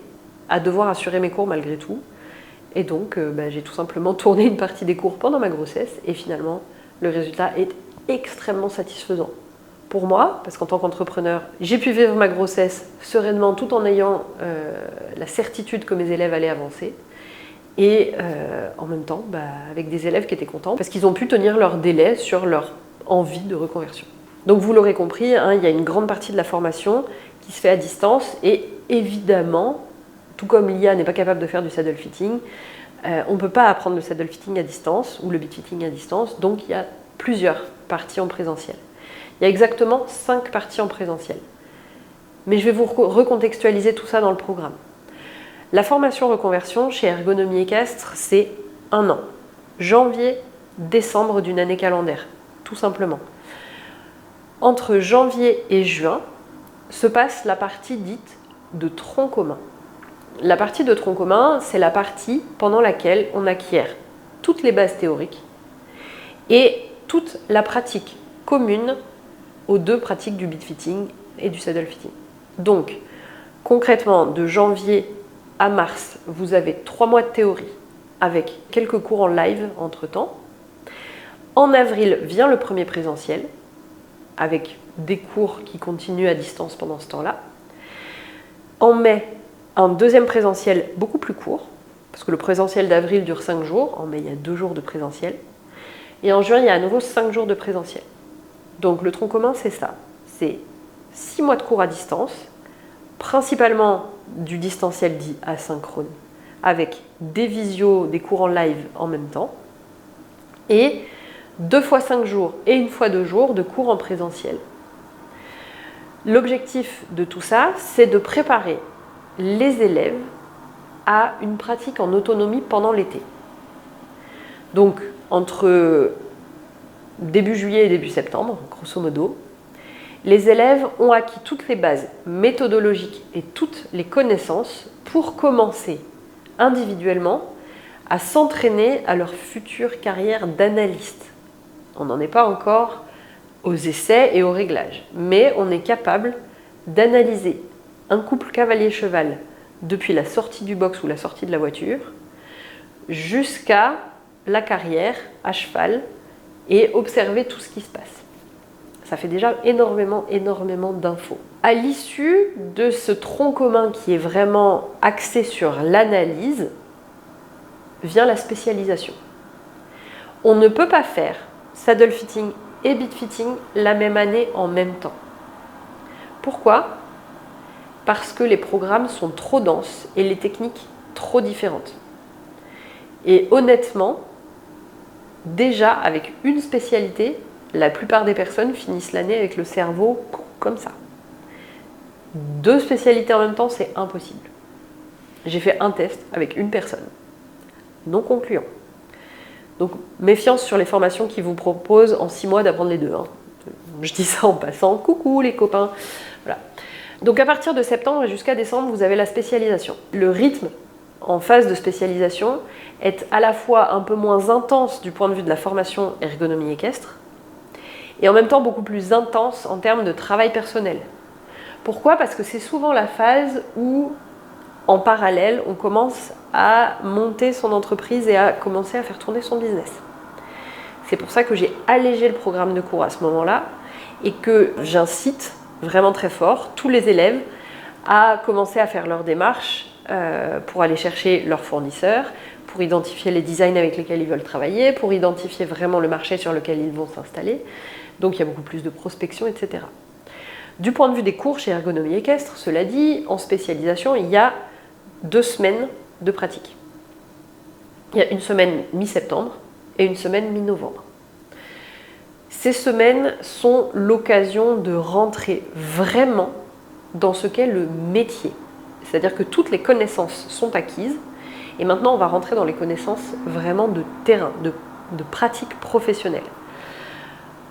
à devoir assurer mes cours malgré tout. Et donc, j'ai tout simplement tourné une partie des cours pendant ma grossesse et finalement, le résultat est extrêmement satisfaisant. Pour moi, parce qu'en tant qu'entrepreneur, j'ai pu vivre ma grossesse sereinement tout en ayant la certitude que mes élèves allaient avancer. Et en même temps, avec des élèves qui étaient contents parce qu'ils ont pu tenir leur délai sur leur envie de reconversion. Donc vous l'aurez compris, il y a une grande partie de la formation qui se fait à distance et évidemment, tout comme l'IA n'est pas capable de faire du saddle fitting, on ne peut pas apprendre le saddle fitting à distance ou le bit fitting à distance, donc il y a plusieurs parties en présentiel. Il y a exactement 5 parties en présentiel. Mais je vais vous recontextualiser tout ça dans le programme. La formation reconversion chez Ergonomie Équestre, c'est 1 an. Janvier-décembre d'une année calendaire, tout simplement. Entre janvier et juin se passe la partie dite de tronc commun. La partie de tronc commun, c'est la partie pendant laquelle on acquiert toutes les bases théoriques et toute la pratique commune aux 2 pratiques du bit fitting et du saddle fitting. Donc, concrètement, de janvier à mars, vous avez 3 mois de théorie avec quelques cours en live entre-temps. En avril vient le premier présentiel avec des cours qui continuent à distance pendant ce temps-là. En mai, un deuxième présentiel beaucoup plus court, parce que le présentiel d'avril dure 5 jours. En mai, il y a 2 jours de présentiel. Et en juin, il y a à nouveau 5 jours de présentiel. Donc le tronc commun, c'est ça. C'est 6 mois de cours à distance, principalement du distanciel dit asynchrone, avec des visios, des cours en live en même temps, et 2 fois 5 jours et 1 fois 2 jours de cours en présentiel. L'objectif de tout ça, c'est de préparer les élèves à une pratique en autonomie pendant l'été. Donc, entre début juillet et début septembre, grosso modo, les élèves ont acquis toutes les bases méthodologiques et toutes les connaissances pour commencer individuellement à s'entraîner à leur future carrière d'analyste. On n'en est pas encore aux essais et aux réglages, mais on est capable d'analyser un couple cavalier-cheval depuis la sortie du box ou la sortie de la voiture jusqu'à la carrière à cheval et observer tout ce qui se passe. Ça fait déjà énormément d'infos. À l'issue de ce tronc commun qui est vraiment axé sur l'analyse, vient la spécialisation. On ne peut pas faire saddle fitting et beat fitting la même année en même temps. Pourquoi ? Parce que les programmes sont trop denses et les techniques trop différentes. Et honnêtement, déjà avec une spécialité, la plupart des personnes finissent l'année avec le cerveau comme ça. 2 spécialités en même temps, c'est impossible. J'ai fait un test avec une personne, non concluant. Donc méfiance sur les formations qui vous proposent en 6 mois d'apprendre les 2. Je dis ça en passant, coucou les copains. Voilà. Donc à partir de septembre et jusqu'à décembre, vous avez la spécialisation. Le rythme en phase de spécialisation est à la fois un peu moins intense du point de vue de la formation ergonomie équestre, et en même temps beaucoup plus intense en termes de travail personnel. Pourquoi ? Parce que c'est souvent la phase où, en parallèle, on commence à monter son entreprise et à commencer à faire tourner son business. C'est pour ça que j'ai allégé le programme de cours à ce moment-là et que j'incite vraiment très fort tous les élèves à commencer à faire leur démarche pour aller chercher leurs fournisseurs, pour identifier les designs avec lesquels ils veulent travailler, pour identifier vraiment le marché sur lequel ils vont s'installer. Donc il y a beaucoup plus de prospection, etc. Du point de vue des cours chez Ergonomie Équestre, cela dit, en spécialisation, il y a 2 semaines de pratique. Il y a une semaine mi-septembre et une semaine mi-novembre. Ces semaines sont l'occasion de rentrer vraiment dans ce qu'est le métier. C'est-à-dire que toutes les connaissances sont acquises et maintenant on va rentrer dans les connaissances vraiment de terrain, de pratique professionnelle.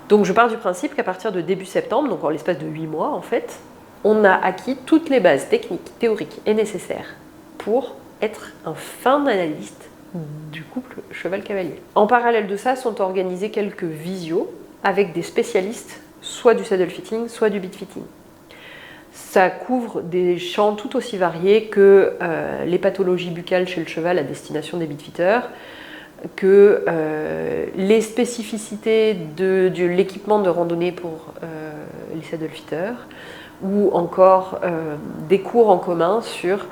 Donc je pars du principe qu'à partir de début septembre, donc en l'espace de 8 mois en fait, on a acquis toutes les bases techniques, théoriques et nécessaires pour être un fin analyste du couple cheval-cavalier. En parallèle de ça, sont organisés quelques visios avec des spécialistes, soit du saddle fitting, soit du beat fitting. Ça couvre des champs tout aussi variés que les pathologies buccales chez le cheval à destination des beatfitters, que les spécificités de l'équipement de randonnée pour les saddlefitters, ou encore des cours en commun sur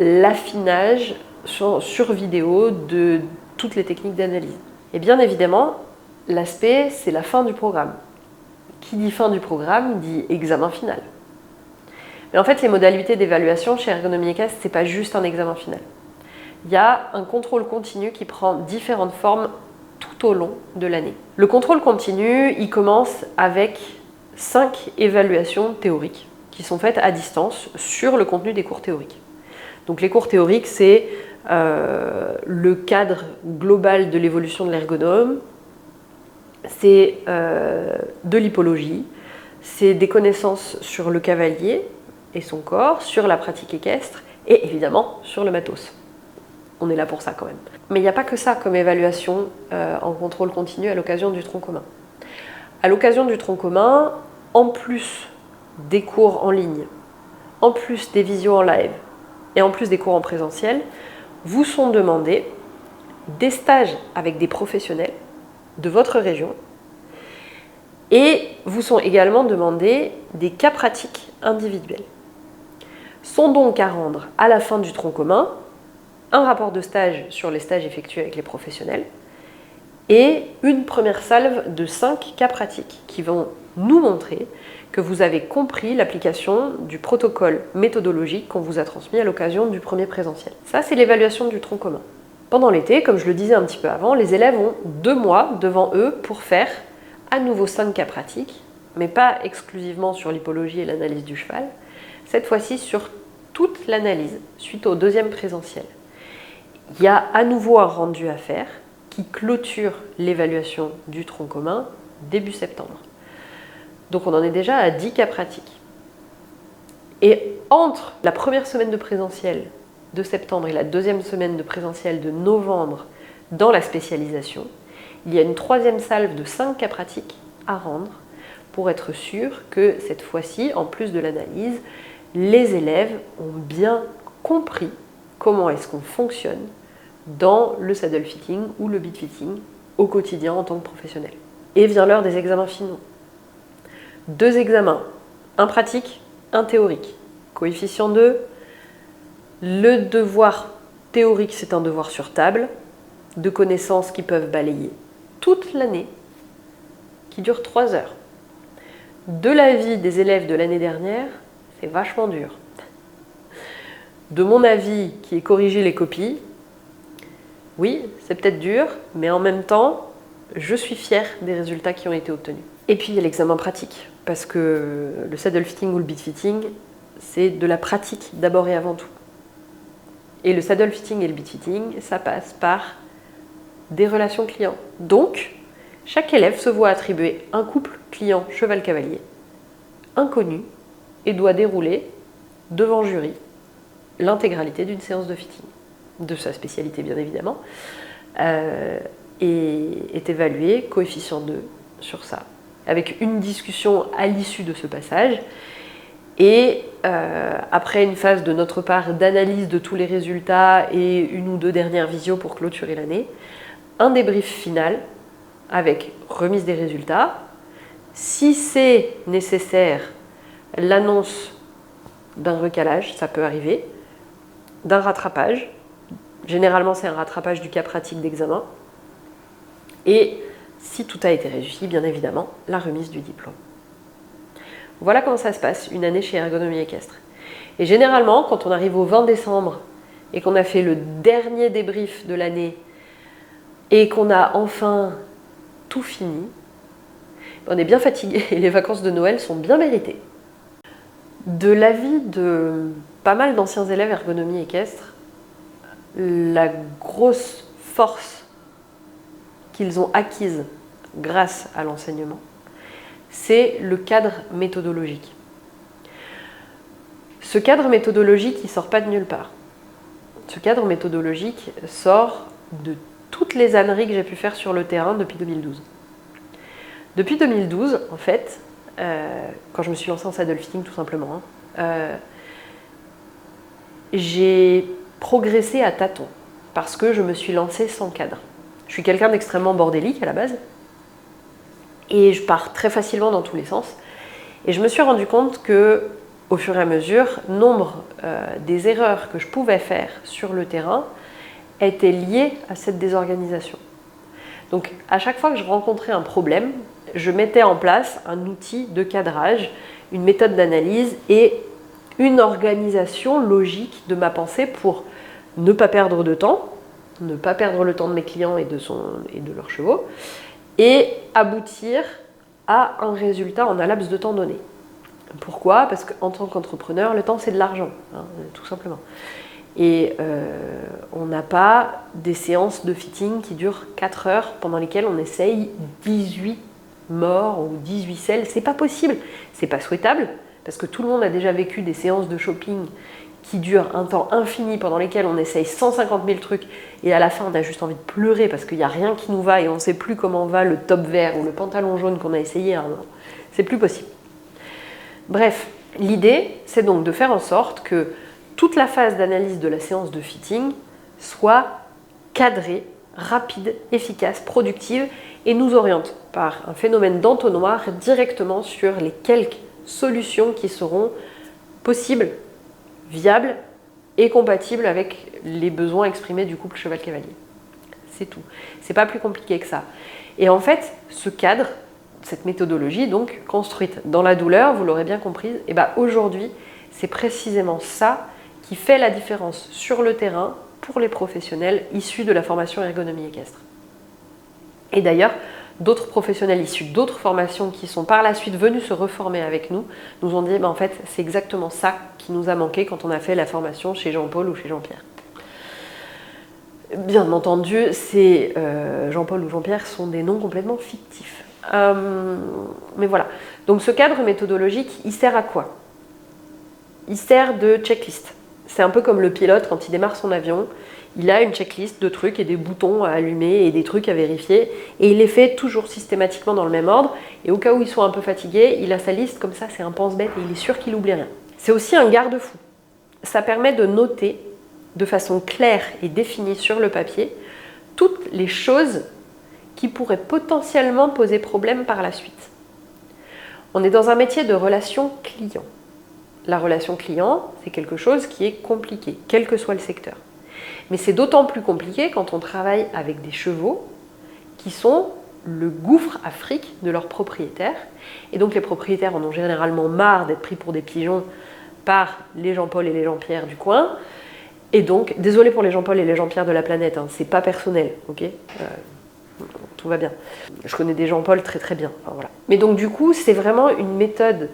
l'affinage sur vidéo de toutes les techniques d'analyse. Et bien évidemment, l'aspect, c'est la fin du programme. Qui dit fin du programme dit examen final. Mais en fait, les modalités d'évaluation chez Ergonomie Équestre, ce n'est pas juste un examen final. Il y a un contrôle continu qui prend différentes formes tout au long de l'année. Le contrôle continu, il commence avec 5 évaluations théoriques qui sont faites à distance sur le contenu des cours théoriques. Donc les cours théoriques, c'est le cadre global de l'évolution de l'ergonome, c'est de l'hippologie, c'est des connaissances sur le cavalier et son corps, sur la pratique équestre et évidemment sur le matos. On est là pour ça quand même. Mais il n'y a pas que ça comme évaluation en contrôle continu à l'occasion du tronc commun. À l'occasion du tronc commun, en plus des cours en ligne, en plus des visios en live et en plus des cours en présentiel, vous sont demandés des stages avec des professionnels de votre région et vous sont également demandés des cas pratiques individuels. Sont donc à rendre à la fin du tronc commun un rapport de stage sur les stages effectués avec les professionnels et une première salve de 5 cas pratiques qui vont nous montrer que vous avez compris l'application du protocole méthodologique qu'on vous a transmis à l'occasion du premier présentiel. Ça, c'est l'évaluation du tronc commun. Pendant l'été, comme je le disais un petit peu avant, les élèves ont 2 mois devant eux pour faire à nouveau 5 cas pratiques, mais pas exclusivement sur l'hippologie et l'analyse du cheval, cette fois-ci sur toute l'analyse suite au deuxième présentiel. Il y a à nouveau un rendu à faire qui clôture l'évaluation du tronc commun début septembre. Donc on en est déjà à 10 cas pratiques. Et entre la première semaine de présentiel de septembre et la deuxième semaine de présentiel de novembre dans la spécialisation, il y a une troisième salve de 5 cas pratiques à rendre pour être sûr que cette fois-ci, en plus de l'analyse, les élèves ont bien compris comment est-ce qu'on fonctionne dans le saddle fitting ou le bit fitting au quotidien en tant que professionnel. Et vient l'heure des examens finaux. 2 examens, un pratique, un théorique. Coefficient 2, le devoir théorique, c'est un devoir sur table, de connaissances qui peuvent balayer toute l'année, qui dure 3 heures. De l'avis des élèves de l'année dernière, c'est vachement dur. De mon avis, qui est corriger les copies, oui, c'est peut-être dur, mais en même temps, je suis fière des résultats qui ont été obtenus. Et puis il y a l'examen pratique, parce que le saddle fitting ou le bit fitting, c'est de la pratique d'abord et avant tout. Et le saddle fitting et le bit fitting, ça passe par des relations clients. Donc, chaque élève se voit attribuer un couple client-cheval-cavalier inconnu et doit dérouler devant jury l'intégralité d'une séance de fitting, de sa spécialité bien évidemment, et est évalué coefficient 2 sur ça, avec une discussion à l'issue de ce passage, et après une phase de notre part d'analyse de tous les résultats et une ou 2 dernières visios pour clôturer l'année, un débrief final avec remise des résultats, si c'est nécessaire, l'annonce d'un recalage, ça peut arriver, d'un rattrapage, généralement c'est un rattrapage du cas pratique d'examen, et si tout a été réussi, bien évidemment, la remise du diplôme. Voilà comment ça se passe une année chez Ergonomie Équestre. Et généralement, quand on arrive au 20 décembre et qu'on a fait le dernier débrief de l'année et qu'on a enfin tout fini, on est bien fatigué et les vacances de Noël sont bien méritées. De l'avis de pas mal d'anciens élèves ergonomie équestre, la grosse force qu'ils ont acquise grâce à l'enseignement, c'est le cadre méthodologique. Ce cadre méthodologique, il ne sort pas de nulle part. Ce cadre méthodologique sort de toutes les âneries que j'ai pu faire sur le terrain depuis 2012. Depuis 2012, en fait, quand je me suis lancée en saddle fitting tout simplement, j'ai progressé à tâtons parce que je me suis lancée sans cadre. Je suis quelqu'un d'extrêmement bordélique à la base et je pars très facilement dans tous les sens. Et je me suis rendu compte que, au fur et à mesure, nombre des erreurs que je pouvais faire sur le terrain étaient liées à cette désorganisation. Donc, à chaque fois que je rencontrais un problème, je mettais en place un outil de cadrage, une méthode d'analyse et une organisation logique de ma pensée pour ne pas perdre de temps, ne pas perdre le temps de mes clients et de leurs chevaux, et aboutir à un résultat en un laps de temps donné. Pourquoi ? Parce qu'en tant qu'entrepreneur, le temps c'est de l'argent, hein, tout simplement. Et on n'a pas des séances de fitting qui durent 4 heures pendant lesquelles on essaye 18 morts ou 18 selles. C'est pas possible, c'est pas souhaitable, parce que tout le monde a déjà vécu des séances de shopping qui durent un temps infini, pendant lesquelles on essaye 150 000 trucs, et à la fin on a juste envie de pleurer parce qu'il n'y a rien qui nous va et on ne sait plus comment va le top vert ou le pantalon jaune qu'on a essayé. C'est plus possible. Bref, l'idée c'est donc de faire en sorte que toute la phase d'analyse de la séance de fitting soit cadrée, rapide, efficace, productive et nous oriente par un phénomène d'entonnoir directement sur les quelques solutions qui seront possibles, viables et compatibles avec les besoins exprimés du couple cheval-cavalier. c'est tout. C'est pas plus compliqué que ça. Et en fait, ce cadre, cette méthodologie, donc construite dans la douleur, vous l'aurez bien compris, et ben aujourd'hui, c'est précisément ça qui fait la différence sur le terrain pour les professionnels issus de la formation ergonomie équestre. Et d'ailleurs, d'autres professionnels issus d'autres formations qui sont par la suite venus se reformer avec nous, nous ont dit en fait c'est exactement ça qui nous a manqué quand on a fait la formation chez Jean-Paul ou chez Jean-Pierre. Bien entendu, ces Jean-Paul ou Jean-Pierre sont des noms complètement fictifs. Mais voilà. Donc ce cadre méthodologique, il sert à quoi? Il sert de checklist. C'est un peu comme le pilote quand il démarre son avion. Il a une checklist de trucs et des boutons à allumer et des trucs à vérifier. Et il les fait toujours systématiquement dans le même ordre. Et au cas où il soit un peu fatigué, il a sa liste comme ça, c'est un pense-bête et il est sûr qu'il n'oublie rien. C'est aussi un garde-fou. Ça permet de noter de façon claire et définie sur le papier toutes les choses qui pourraient potentiellement poser problème par la suite. On est dans un métier de relation client. La relation client, c'est quelque chose qui est compliqué, quel que soit le secteur. Mais c'est d'autant plus compliqué quand on travaille avec des chevaux qui sont le gouffre à fric de leurs propriétaires. Et donc les propriétaires en ont généralement marre d'être pris pour des pigeons par les Jean-Paul et les Jean-Pierre du coin. Et donc, désolé pour les Jean-Paul et les Jean-Pierre de la planète, hein, c'est pas personnel, ok, tout va bien. Je connais des Jean-Paul très très bien. Enfin, voilà. Mais donc du coup, c'est vraiment une méthode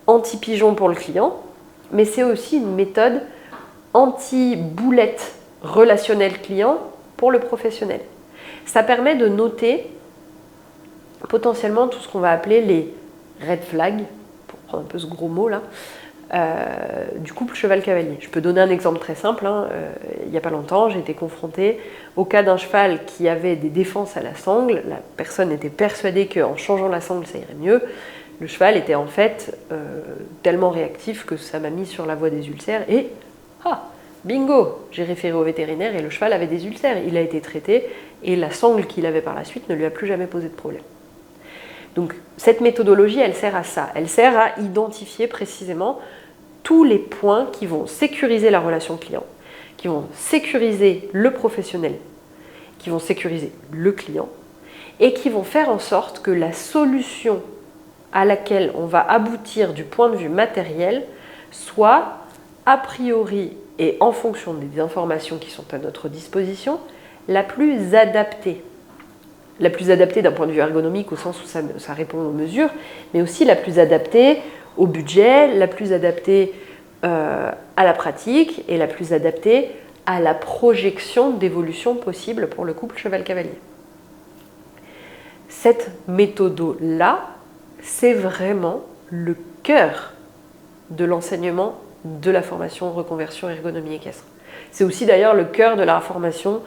anti-pigeon pour le client, mais c'est aussi une méthode anti-boulette relationnelle client pour le professionnel. Ça permet de noter potentiellement tout ce qu'on va appeler les red flags, pour prendre un peu ce gros mot là, du couple cheval-cavalier. Je peux donner un exemple très simple. Il n'y a pas longtemps, j'ai été confrontée au cas d'un cheval qui avait des défenses à la sangle. La personne était persuadée qu'en changeant la sangle, ça irait mieux. Le cheval était en fait tellement réactif que ça m'a mis sur la voie des ulcères et bingo, j'ai référé au vétérinaire et le cheval avait des ulcères. Il a été traité et la sangle qu'il avait par la suite ne lui a plus jamais posé de problème. Donc cette méthodologie, elle sert à ça. Elle sert à identifier précisément tous les points qui vont sécuriser la relation client, qui vont sécuriser le professionnel, qui vont sécuriser le client et qui vont faire en sorte que la solution à laquelle on va aboutir du point de vue matériel soit a priori et en fonction des informations qui sont à notre disposition, la plus adaptée. La plus adaptée d'un point de vue ergonomique au sens où ça répond aux mesures, mais aussi la plus adaptée au budget, la plus adaptée à la pratique et la plus adaptée à la projection d'évolution possible pour le couple cheval-cavalier. Cette méthode-là, c'est vraiment le cœur de l'enseignement de la formation reconversion ergonomie équestre. C'est aussi d'ailleurs le cœur de la formation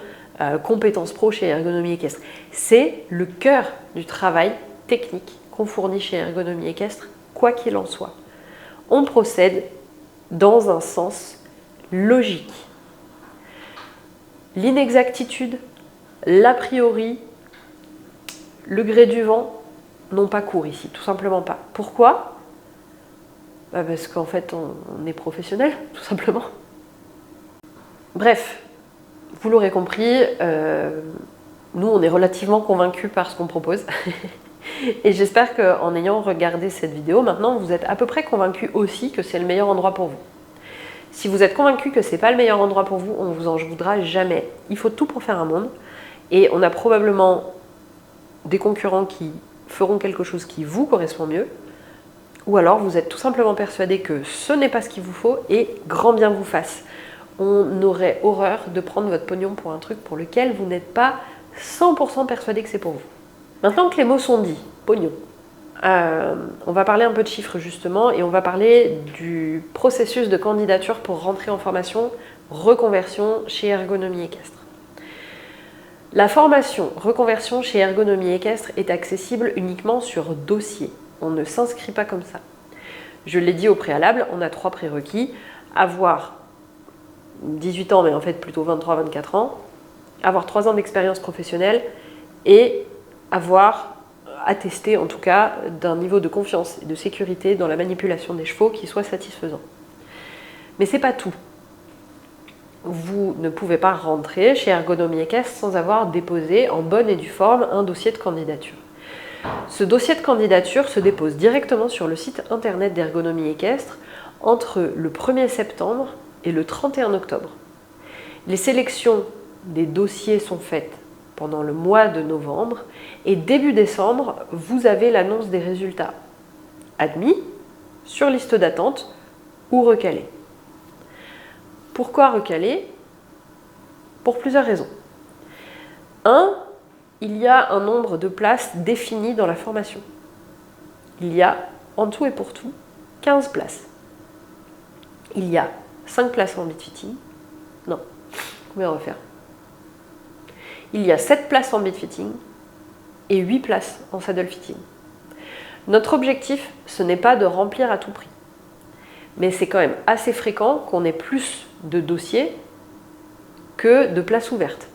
compétences pro chez Ergonomie Équestre. C'est le cœur du travail technique qu'on fournit chez Ergonomie Équestre, quoi qu'il en soit. On procède dans un sens logique. L'inexactitude, l'a priori, le gré du vent n'ont pas cours ici, tout simplement pas. Pourquoi ? Parce qu'en fait, on est professionnel, tout simplement. Bref, vous l'aurez compris, nous, on est relativement convaincus par ce qu'on propose. Et j'espère qu'en ayant regardé cette vidéo, maintenant, vous êtes à peu près convaincus aussi que c'est le meilleur endroit pour vous. Si vous êtes convaincus que ce n'est pas le meilleur endroit pour vous, on ne vous en voudra jamais. Il faut tout pour faire un monde. Et on a probablement des concurrents qui feront quelque chose qui vous correspond mieux. Ou alors, vous êtes tout simplement persuadé que ce n'est pas ce qu'il vous faut et grand bien vous fasse. On aurait horreur de prendre votre pognon pour un truc pour lequel vous n'êtes pas 100% persuadé que c'est pour vous. Maintenant que les mots sont dits, pognon, on va parler un peu de chiffres justement et on va parler du processus de candidature pour rentrer en formation reconversion chez Ergonomie Équestre. La formation reconversion chez Ergonomie Équestre est accessible uniquement sur dossier. On ne s'inscrit pas comme ça. Je l'ai dit au préalable, on a 3 prérequis. Avoir 18 ans, mais en fait plutôt 23-24 ans, avoir 3 ans d'expérience professionnelle et avoir attesté en tout cas d'un niveau de confiance et de sécurité dans la manipulation des chevaux qui soit satisfaisant. Mais c'est pas tout. vous ne pouvez pas rentrer chez Ergonomie Équestre sans avoir déposé en bonne et due forme un dossier de candidature. Ce dossier de candidature se dépose directement sur le site internet d'Ergonomie Équestre entre le 1er septembre et le 31 octobre. Les sélections des dossiers sont faites pendant le mois de novembre et début décembre, vous avez l'annonce des résultats admis, sur liste d'attente ou recalés. Pourquoi recaler? Pour plusieurs raisons. 1. Il y a un nombre de places défini dans la formation. Il y a, en tout et pour tout, 15 places. Il y a 5 places en beat fitting. Non, combien on va faire? Il y a 7 places en beat fitting et 8 places en saddle fitting. Notre objectif, ce n'est pas de remplir à tout prix. Mais c'est quand même assez fréquent qu'on ait plus de dossiers que de places ouvertes.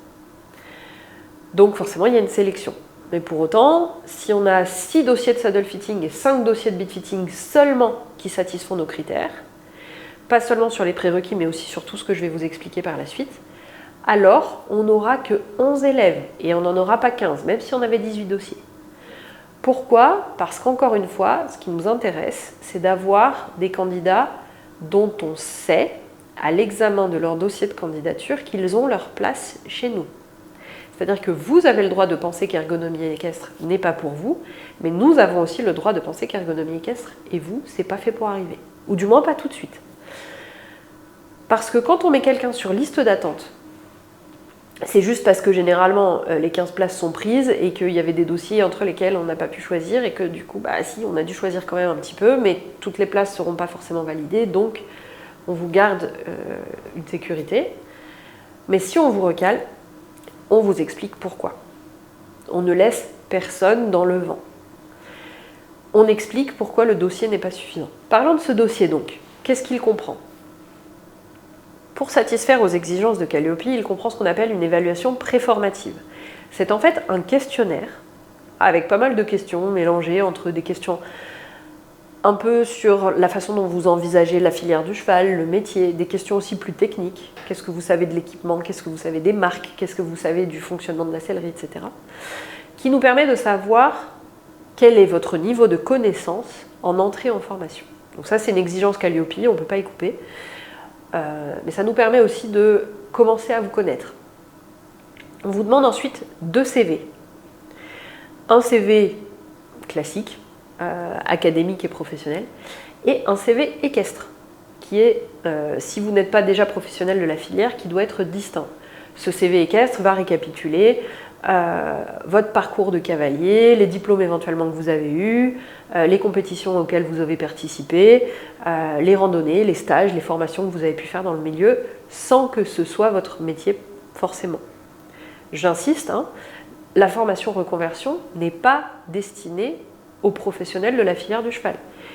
Donc forcément, il y a une sélection. Mais pour autant, si on a 6 dossiers de saddle fitting et 5 dossiers de beat fitting seulement qui satisfont nos critères, pas seulement sur les prérequis, mais aussi sur tout ce que je vais vous expliquer par la suite, alors on n'aura que 11 élèves et on n'en aura pas 15, même si on avait 18 dossiers. Pourquoi? Parce qu'encore une fois, ce qui nous intéresse, c'est d'avoir des candidats dont on sait, à l'examen de leur dossier de candidature, qu'ils ont leur place chez nous. C'est-à-dire que vous avez le droit de penser qu'Ergonomie Équestre n'est pas pour vous, mais nous avons aussi le droit de penser qu'Ergonomie Équestre et vous, c'est pas fait pour arriver. Ou du moins pas tout de suite. Parce que quand on met quelqu'un sur liste d'attente, c'est juste parce que généralement les 15 places sont prises et qu'il y avait des dossiers entre lesquels on n'a pas pu choisir et que du coup, bah si, on a dû choisir quand même un petit peu, mais toutes les places ne seront pas forcément validées, donc on vous garde une sécurité. Mais si on vous recale, on vous explique pourquoi. On ne laisse personne dans le vent. On explique pourquoi le dossier n'est pas suffisant. Parlons de ce dossier donc, qu'est-ce qu'il comprend ? Pour satisfaire aux exigences de Calliope, il comprend ce qu'on appelle une évaluation préformative. C'est en fait un questionnaire avec pas mal de questions mélangées entre des questions un peu sur la façon dont vous envisagez la filière du cheval, le métier, des questions aussi plus techniques. Qu'est-ce que vous savez de l'équipement, qu'est-ce que vous savez des marques, qu'est-ce que vous savez du fonctionnement de la sellerie, etc. Qui nous permet de savoir quel est votre niveau de connaissance en entrée en formation. Donc ça, c'est une exigence Calliope, on ne peut pas y couper. Mais ça nous permet aussi de commencer à vous connaître. On vous demande ensuite 2 CV. Un CV classique, académique et professionnel, et un CV équestre, qui est, si vous n'êtes pas déjà professionnel de la filière, qui doit être distinct. Ce CV équestre va récapituler votre parcours de cavalier, les diplômes éventuellement que vous avez eus, les compétitions auxquelles vous avez participé, les randonnées, les stages, les formations que vous avez pu faire dans le milieu, sans que ce soit votre métier forcément. J'insiste, hein, la formation reconversion n'est pas destinée aux professionnels de la filière du cheval.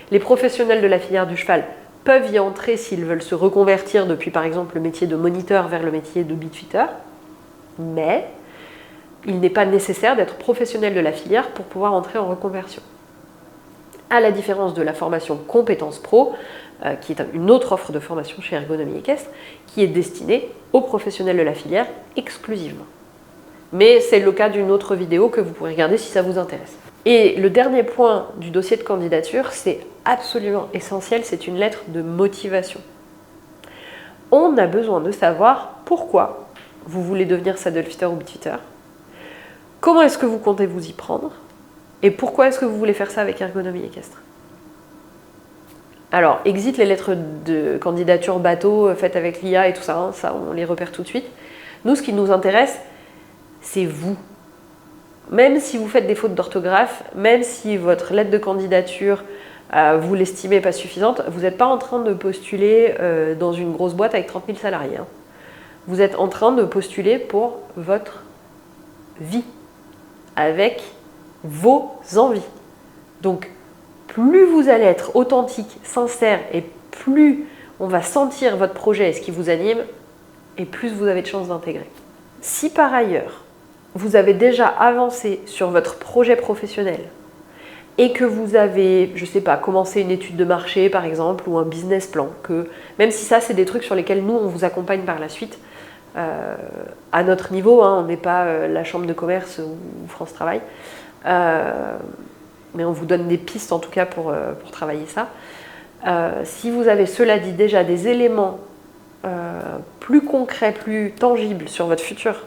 Les professionnels de la filière du cheval peuvent y entrer s'ils veulent se reconvertir depuis par exemple le métier de moniteur vers le métier de beatfitter, mais il n'est pas nécessaire d'être professionnel de la filière pour pouvoir entrer en reconversion. À la différence de la formation Compétences Pro, qui est une autre offre de formation chez Ergonomie Équestre, qui est destinée aux professionnels de la filière exclusivement. Mais c'est le cas d'une autre vidéo que vous pourrez regarder si ça vous intéresse. Et le dernier point du dossier de candidature, c'est absolument essentiel, c'est une lettre de motivation. On a besoin de savoir pourquoi vous voulez devenir saddlefitter ou beatfitter, comment est-ce que vous comptez vous y prendre, et pourquoi est-ce que vous voulez faire ça avec Ergonomie Équestre. Alors, exit les lettres de candidature bateau faites avec l'IA et tout ça, hein, ça on les repère tout de suite. Nous, ce qui nous intéresse, c'est vous. Même si vous faites des fautes d'orthographe, même si votre lettre de candidature, vous l'estimez pas suffisante, vous n'êtes pas en train de postuler dans une grosse boîte avec 30 000 salariés. Hein. Vous êtes en train de postuler pour votre vie, avec vos envies. Donc, plus vous allez être authentique, sincère, et plus on va sentir votre projet et ce qui vous anime, et plus vous avez de chances d'intégrer. Si par ailleurs, vous avez déjà avancé sur votre projet professionnel et que vous avez, je sais pas, commencé une étude de marché par exemple, ou un business plan, que même si ça c'est des trucs sur lesquels nous on vous accompagne par la suite, à notre niveau, hein, on n'est pas la chambre de commerce ou France Travail, mais on vous donne des pistes en tout cas pour travailler ça. Si vous avez, cela dit, déjà des éléments plus concrets, plus tangibles sur votre futur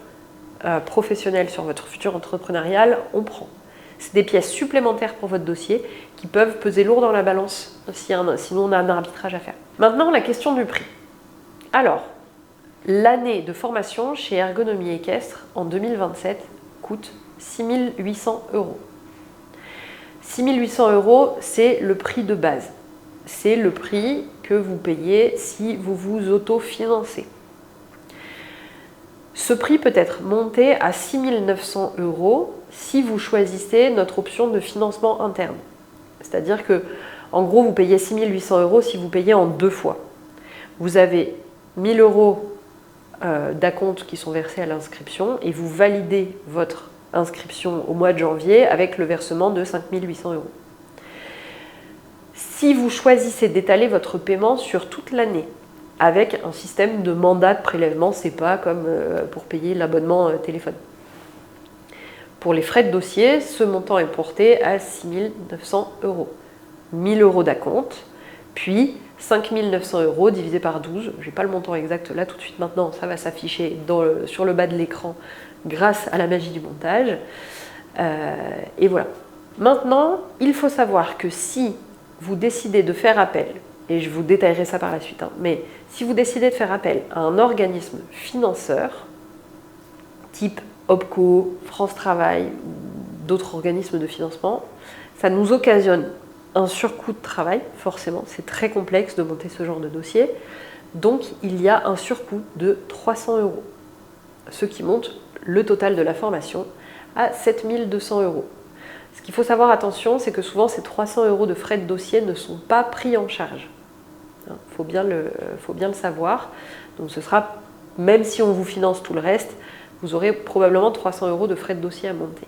professionnel, sur votre futur entrepreneurial, on prend. C'est des pièces supplémentaires pour votre dossier qui peuvent peser lourd dans la balance sinon on a un arbitrage à faire. Maintenant, la question du prix. Alors, l'année de formation chez Ergonomie Équestre en 2027 coûte 6 800 €. 6 800 €, c'est le prix de base. C'est le prix que vous payez si vous vous autofinancez. Ce prix peut être monté à 6 900 € si vous choisissez notre option de financement interne. C'est-à-dire que, en gros, vous payez 6 800 € si vous payez en 2 fois. Vous avez 1 000 € d'acompte qui sont versés à l'inscription et vous validez votre inscription au mois de janvier avec le versement de 5 800 €. Si vous choisissez d'étaler votre paiement sur toute l'année, avec un système de mandat de prélèvement, c'est pas comme pour payer l'abonnement téléphone. Pour les frais de dossier, ce montant est porté à 6 900 €. 1 000 € d'acompte, puis 5 900 € divisé par 12. Je n'ai pas le montant exact là tout de suite maintenant, ça va s'afficher sur le bas de l'écran grâce à la magie du montage. Et voilà. Maintenant, il faut savoir que si vous décidez de faire appel, et je vous détaillerai ça par la suite, hein, mais si vous décidez de faire appel à un organisme financeur, type OPCO, France Travail, d'autres organismes de financement, ça nous occasionne un surcoût de travail, forcément, c'est très complexe de monter ce genre de dossier, donc il y a un surcoût de 300 €, ce qui monte le total de la formation à 7 200 €. Ce qu'il faut savoir, attention, c'est que souvent ces 300 € de frais de dossier ne sont pas pris en charge. Faut bien le savoir. Donc ce sera, même si on vous finance tout le reste, vous aurez probablement 300 € de frais de dossier à monter.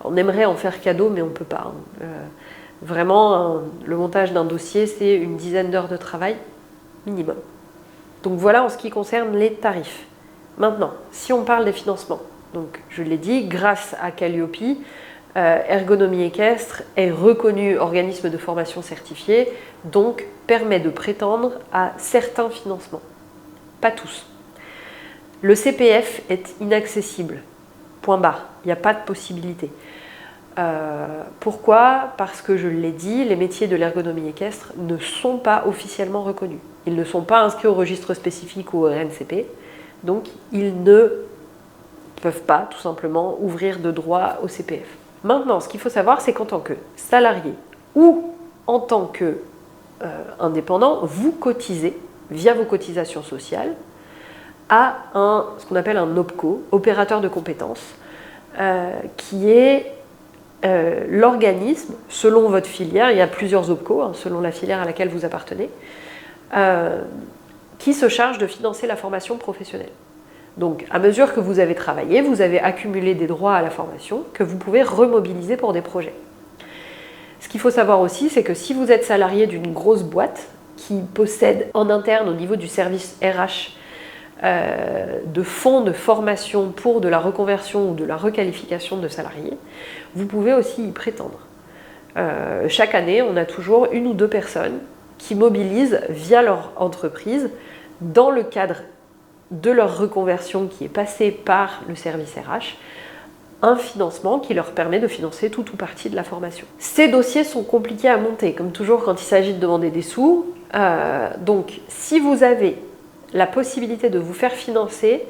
On aimerait en faire cadeau, mais on ne peut pas. Vraiment, le montage d'un dossier, c'est une dizaine d'heures de travail minimum. Donc voilà en ce qui concerne les tarifs. Maintenant, si on parle des financements, donc je l'ai dit, grâce à Calliope, Ergonomie Équestre est reconnu organisme de formation certifié, donc permet de prétendre à certains financements. Pas tous. Le CPF est inaccessible. Point barre. Il n'y a pas de possibilité. Pourquoi ? Parce que je l'ai dit, les métiers de l'ergonomie équestre ne sont pas officiellement reconnus. Ils ne sont pas inscrits au registre spécifique ou au RNCP, donc ils ne peuvent pas tout simplement ouvrir de droit au CPF. Maintenant, ce qu'il faut savoir, c'est qu'en tant que salarié ou en tant qu'indépendant, vous cotisez via vos cotisations sociales à ce qu'on appelle un OPCO, opérateur de compétences, qui est l'organisme, selon votre filière, il y a plusieurs OPCO, hein, selon la filière à laquelle vous appartenez, qui se charge de financer la formation professionnelle. Donc, à mesure que vous avez travaillé, vous avez accumulé des droits à la formation que vous pouvez remobiliser pour des projets. Ce qu'il faut savoir aussi, c'est que si vous êtes salarié d'une grosse boîte qui possède en interne au niveau du service RH de fonds de formation pour de la reconversion ou de la requalification de salariés, vous pouvez aussi y prétendre. Chaque année, on a toujours 1 ou 2 personnes qui mobilisent via leur entreprise dans le cadre de leur reconversion qui est passée par le service RH, un financement qui leur permet de financer tout ou partie de la formation. Ces dossiers sont compliqués à monter, comme toujours quand il s'agit de demander des sous. Donc, si vous avez la possibilité de vous faire financer,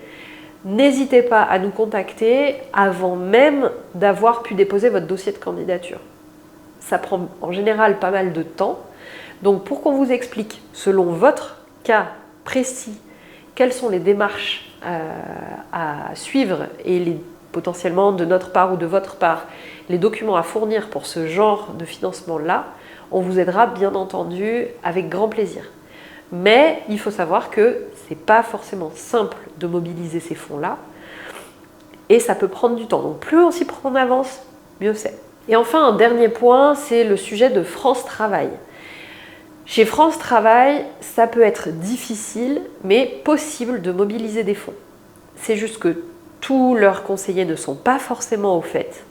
n'hésitez pas à nous contacter avant même d'avoir pu déposer votre dossier de candidature. Ça prend en général pas mal de temps. Donc, pour qu'on vous explique, selon votre cas précis, quelles sont les démarches à suivre et potentiellement de notre part ou de votre part, les documents à fournir pour ce genre de financement-là, on vous aidera bien entendu avec grand plaisir. Mais il faut savoir que ce n'est pas forcément simple de mobiliser ces fonds-là et ça peut prendre du temps. Donc plus on s'y prend en avance, mieux c'est. Et enfin, un dernier point, c'est le sujet de France Travail. Chez France Travail, ça peut être difficile, mais possible de mobiliser des fonds. C'est juste que tous leurs conseillers ne sont pas forcément au fait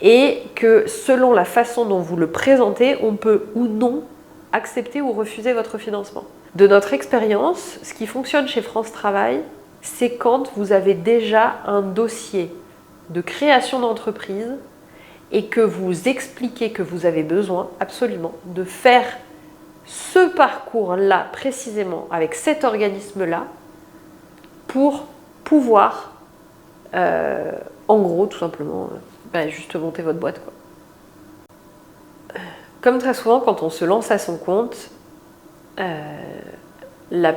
et que selon la façon dont vous le présentez, on peut ou non accepter ou refuser votre financement. De notre expérience, ce qui fonctionne chez France Travail, c'est quand vous avez déjà un dossier de création d'entreprise et que vous expliquez que vous avez besoin absolument de faire ce parcours-là précisément avec cet organisme-là pour pouvoir, en gros, tout simplement, juste monter votre boîte, quoi. Comme très souvent, quand on se lance à son compte, je ne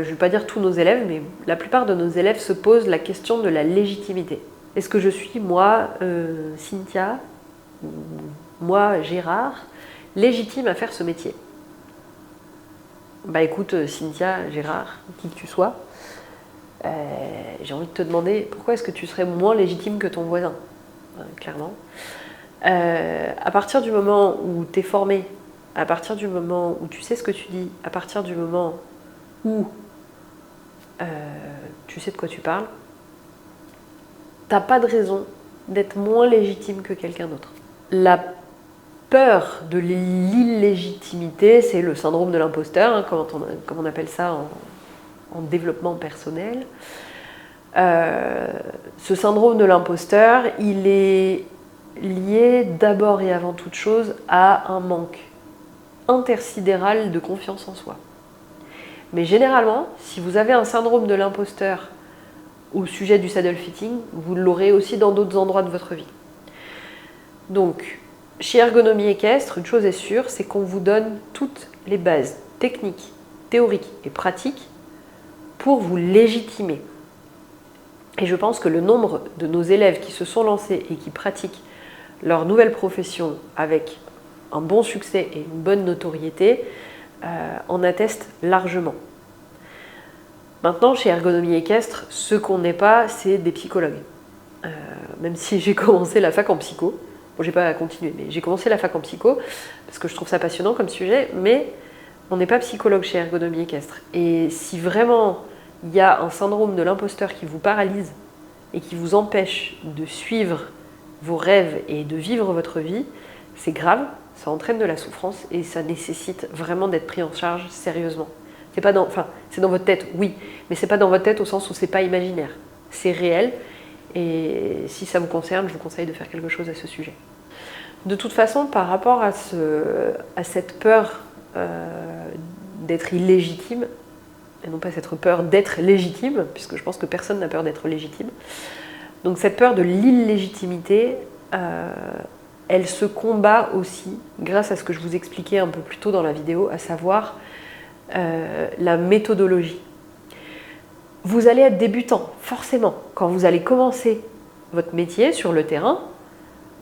vais pas dire tous nos élèves, mais la plupart de nos élèves se posent la question de la légitimité. Est-ce que je suis, moi, Cynthia, ou moi, Gérard, légitime à faire ce métier? Bah écoute, Cynthia, Gérard, qui que tu sois, j'ai envie de te demander pourquoi est-ce que tu serais moins légitime que ton voisin, clairement. À partir du moment où tu es formé, à partir du moment où tu sais ce que tu dis, à partir du moment où tu sais de quoi tu parles, t'as pas de raison d'être moins légitime que quelqu'un d'autre. La peur de l'illégitimité, c'est le syndrome de l'imposteur, hein, comme on appelle ça en développement personnel. Ce syndrome de l'imposteur, il est lié d'abord et avant toute chose à un manque intersidéral de confiance en soi. Mais généralement, si vous avez un syndrome de l'imposteur au sujet du saddle fitting, vous l'aurez aussi dans d'autres endroits de votre vie. Donc, chez Ergonomie Équestre, une chose est sûre, c'est qu'on vous donne toutes les bases techniques, théoriques et pratiques pour vous légitimer. Et je pense que le nombre de nos élèves qui se sont lancés et qui pratiquent leur nouvelle profession avec un bon succès et une bonne notoriété en atteste largement. Maintenant, chez Ergonomie Équestre, ce qu'on n'est pas, c'est des psychologues. Même si j'ai commencé la fac en psycho, bon, j'ai pas continué, mais j'ai commencé la fac en psycho parce que je trouve ça passionnant comme sujet, mais on n'est pas psychologue chez Ergonomie Équestre. Et si vraiment il y a un syndrome de l'imposteur qui vous paralyse et qui vous empêche de suivre vos rêves et de vivre votre vie, c'est grave, ça entraîne de la souffrance et ça nécessite vraiment d'être pris en charge sérieusement. C'est pas dans, enfin, c'est dans votre tête, oui, mais c'est pas dans votre tête au sens où c'est pas imaginaire. C'est réel et si ça vous concerne, je vous conseille de faire quelque chose à ce sujet. De toute façon, par rapport à cette peur d'être illégitime, et non pas cette peur d'être légitime, puisque je pense que personne n'a peur d'être légitime. Donc cette peur de l'illégitimité, elle se combat aussi grâce à ce que je vous expliquais un peu plus tôt dans la vidéo, à savoir la méthodologie. Vous allez être débutant, forcément. Quand vous allez commencer votre métier sur le terrain,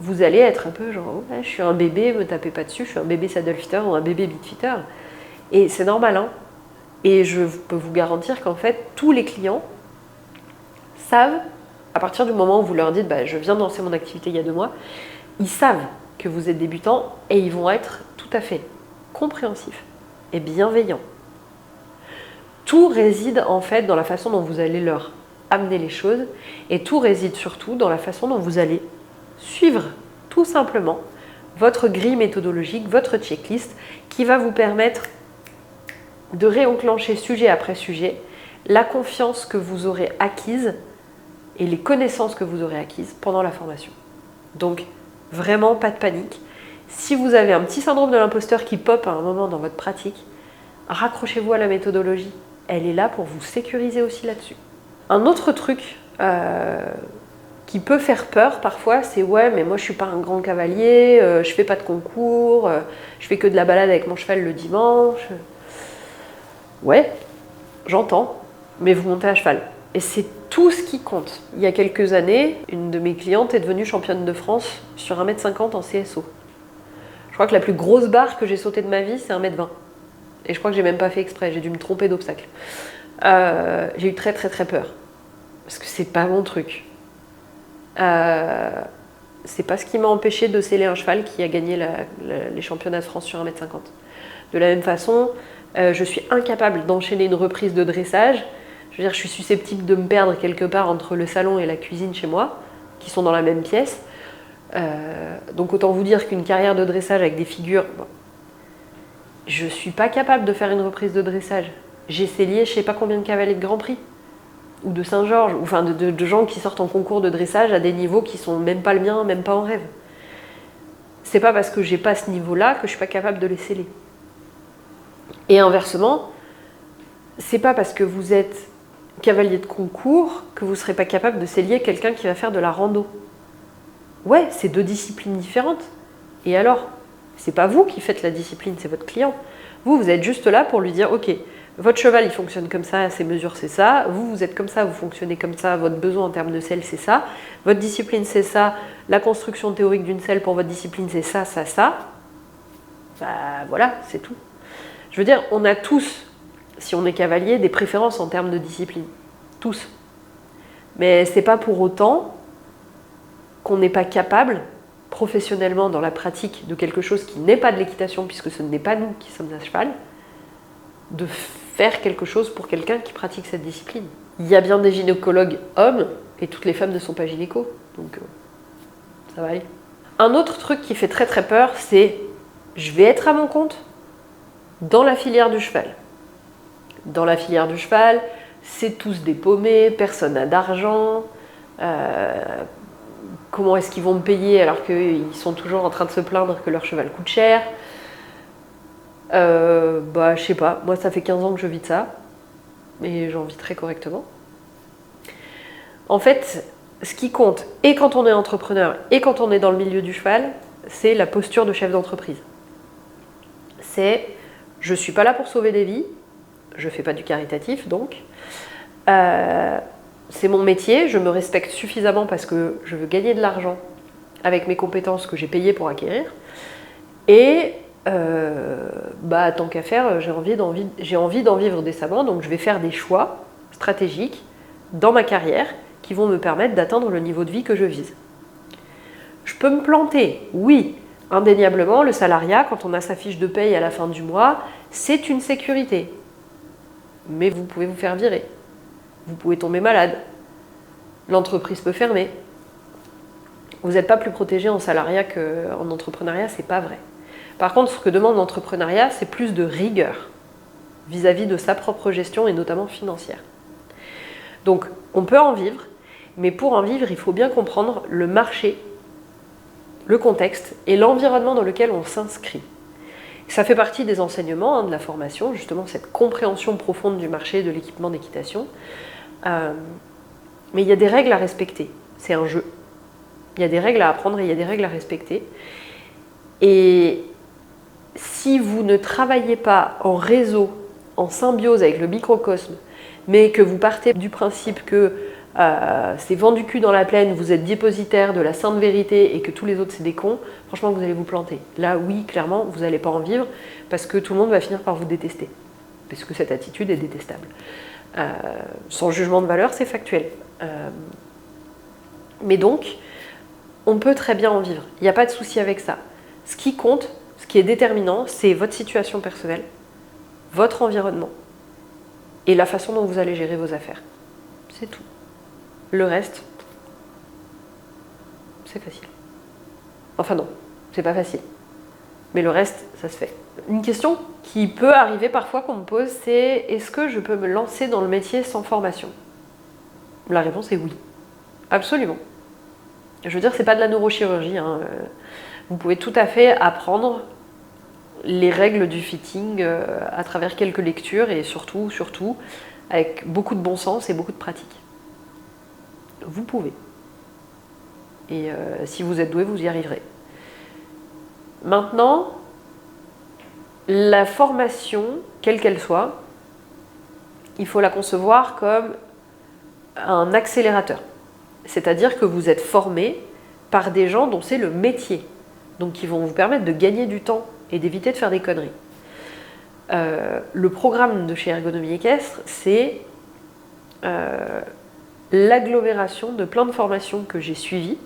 vous allez être un peu genre oh, je suis un bébé, me tapez pas dessus, je suis un bébé saddle fitter ou un bébé beat fitter. Et c'est normal, hein. Et je peux vous garantir qu'en fait, tous les clients savent, à partir du moment où vous leur dites je viens de lancer mon activité il y a 2 mois, ils savent que vous êtes débutant et ils vont être tout à fait compréhensifs et bienveillants. Tout réside en fait dans la façon dont vous allez leur amener les choses et tout réside surtout dans la façon dont vous allez suivre tout simplement votre grille méthodologique, votre checklist qui va vous permettre de réenclencher sujet après sujet la confiance que vous aurez acquise et les connaissances que vous aurez acquises pendant la formation. Donc vraiment pas de panique. Si vous avez un petit syndrome de l'imposteur qui pop à un moment dans votre pratique, raccrochez-vous à la méthodologie. Elle est là pour vous sécuriser aussi là-dessus. Un autre truc qui peut faire peur parfois, c'est ouais mais moi je suis pas un grand cavalier, je fais pas de concours, je fais que de la balade avec mon cheval le dimanche. Ouais, j'entends, mais vous montez à cheval. Et c'est tout ce qui compte. Il y a quelques années, une de mes clientes est devenue championne de France sur 1m50 en CSO. Je crois que la plus grosse barre que j'ai sautée de ma vie, c'est 1m20. Et je crois que j'ai même pas fait exprès, j'ai dû me tromper d'obstacle. J'ai eu très très très peur. Parce que c'est pas mon truc. c'est pas ce qui m'a empêché de seller un cheval qui a gagné les championnats de France sur 1,50 m. De la même façon, je suis incapable d'enchaîner une reprise de dressage. Je veux dire, je suis susceptible de me perdre quelque part entre le salon et la cuisine chez moi, qui sont dans la même pièce. Donc autant vous dire qu'une carrière de dressage avec des figures, bon, je suis pas capable de faire une reprise de dressage. J'ai sellé je sais pas combien de cavaliers de Grand Prix, ou de Saint-Georges, ou enfin de gens qui sortent en concours de dressage à des niveaux qui sont même pas le mien, même pas en rêve. C'est pas parce que j'ai pas ce niveau-là que je suis pas capable de les seller. Et inversement, c'est pas parce que vous êtes cavalier de concours que vous serez pas capable de seller quelqu'un qui va faire de la rando. Ouais, c'est 2 disciplines différentes. Et alors, c'est pas vous qui faites la discipline, c'est votre client. Vous êtes juste là pour lui dire, ok, votre cheval il fonctionne comme ça, ses mesures c'est ça, vous êtes comme ça, vous fonctionnez comme ça, votre besoin en termes de selle c'est ça, votre discipline c'est ça, la construction théorique d'une selle pour votre discipline c'est ça, ça, ça. Bah voilà, c'est tout. Je veux dire, on a tous, si on est cavalier, des préférences en termes de discipline. Tous. Mais c'est pas pour autant qu'on n'est pas capable, professionnellement dans la pratique de quelque chose qui n'est pas de l'équitation, puisque ce n'est pas nous qui sommes à cheval, de faire quelque chose pour quelqu'un qui pratique cette discipline. Il y a bien des gynécologues hommes, et toutes les femmes ne sont pas gynécos, donc ça va aller. Un autre truc qui fait très très peur, c'est je vais être à mon compte dans la filière du cheval. Dans la filière du cheval, c'est tous des paumés, personne n'a d'argent. Comment est-ce qu'ils vont me payer alors qu'ils sont toujours en train de se plaindre que leur cheval coûte cher? Je sais pas, moi ça fait 15 ans que je vis de ça, et j'en vis très correctement. En fait, ce qui compte, et quand on est entrepreneur, et quand on est dans le milieu du cheval, c'est la posture de chef d'entreprise. C'est, je suis pas là pour sauver des vies, je fais pas du caritatif donc, c'est mon métier, je me respecte suffisamment parce que je veux gagner de l'argent avec mes compétences que j'ai payées pour acquérir. Et tant qu'à faire, j'ai envie d'en vivre décemment, donc je vais faire des choix stratégiques dans ma carrière qui vont me permettre d'atteindre le niveau de vie que je vise. Je peux me planter, oui, indéniablement, le salariat, quand on a sa fiche de paye à la fin du mois, c'est une sécurité. Mais vous pouvez vous faire virer. Vous pouvez tomber malade. L'entreprise peut fermer. Vous n'êtes pas plus protégé en salariat qu'en entrepreneuriat, c'est pas vrai. Par contre, ce que demande l'entrepreneuriat, c'est plus de rigueur vis-à-vis de sa propre gestion et notamment financière. Donc, on peut en vivre, mais pour en vivre, il faut bien comprendre le marché, le contexte et l'environnement dans lequel on s'inscrit. Ça fait partie des enseignements de la formation, justement cette compréhension profonde du marché de l'équipement d'équitation. Mais il y a des règles à respecter. C'est un jeu. Il y a des règles à apprendre et il y a des règles à respecter. Et si vous ne travaillez pas en réseau, en symbiose avec le microcosme, mais que vous partez du principe que c'est vent du cul dans la plaine, vous êtes dépositaire de la sainte vérité et que tous les autres c'est des cons, franchement vous allez vous planter. Là oui, clairement, vous n'allez pas en vivre parce que tout le monde va finir par vous détester. Parce que cette attitude est détestable. Sans jugement de valeur, c'est factuel. Mais donc, on peut très bien en vivre. Il n'y a pas de souci avec ça. Ce qui compte, ce qui est déterminant, c'est votre situation personnelle, votre environnement et la façon dont vous allez gérer vos affaires. C'est tout. Le reste, c'est facile. Enfin non, c'est pas facile. Mais le reste, ça se fait. Une question qui peut arriver parfois qu'on me pose, c'est est-ce que je peux me lancer dans le métier sans formation? La réponse est oui. Absolument. Je veux dire, c'est pas de la neurochirurgie. Hein. Vous pouvez tout à fait apprendre les règles du fitting à travers quelques lectures et surtout, avec beaucoup de bon sens et beaucoup de pratique. Vous pouvez. Et si vous êtes doué, vous y arriverez. Maintenant, la formation, quelle qu'elle soit, il faut la concevoir comme un accélérateur. C'est-à-dire que vous êtes formé par des gens dont c'est le métier. Donc qui vont vous permettre de gagner du temps et d'éviter de faire des conneries. Le programme de chez Ergonomie Équestre, c'est l'agglomération de plein de formations que j'ai suivies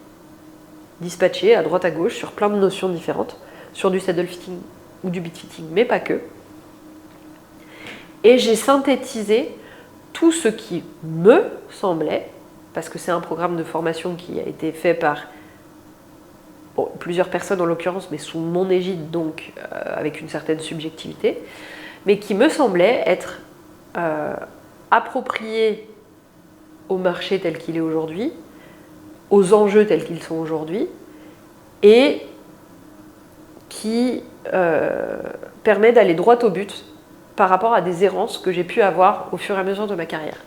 dispatchés à droite à gauche sur plein de notions différentes, sur du saddle fitting ou du beat fitting, mais pas que. Et j'ai synthétisé tout ce qui me semblait, parce que c'est un programme de formation qui a été fait par plusieurs personnes en l'occurrence, mais sous mon égide, donc avec une certaine subjectivité, mais qui me semblait être approprié au marché tel qu'il est aujourd'hui, aux enjeux tels qu'ils sont aujourd'hui, et qui permet d'aller droit au but par rapport à des errances que j'ai pu avoir au fur et à mesure de ma carrière.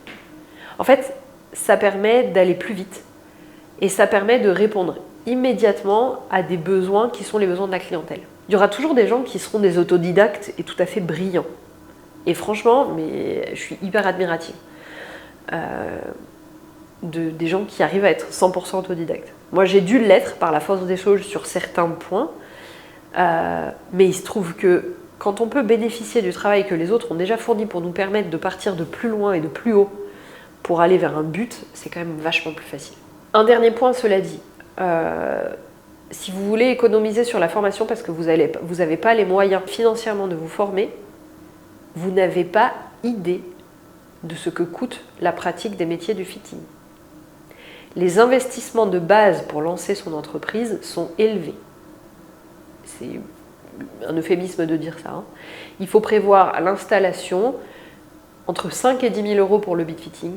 En fait, ça permet d'aller plus vite et ça permet de répondre immédiatement à des besoins qui sont les besoins de la clientèle. Il y aura toujours des gens qui seront des autodidactes et tout à fait brillants. Et franchement, mais je suis hyper admirative des gens qui arrivent à être 100% autodidactes. Moi, j'ai dû l'être par la force des choses sur certains points, mais il se trouve que quand on peut bénéficier du travail que les autres ont déjà fourni pour nous permettre de partir de plus loin et de plus haut pour aller vers un but, c'est quand même vachement plus facile. Un dernier point, cela dit, si vous voulez économiser sur la formation parce que vous n'avez pas les moyens financièrement de vous former, vous n'avez pas idée de ce que coûte la pratique des métiers du fitting. Les investissements de base pour lancer son entreprise sont élevés. C'est un euphémisme de dire ça. Il faut prévoir à l'installation entre 5 et 10 000 euros pour le beat fitting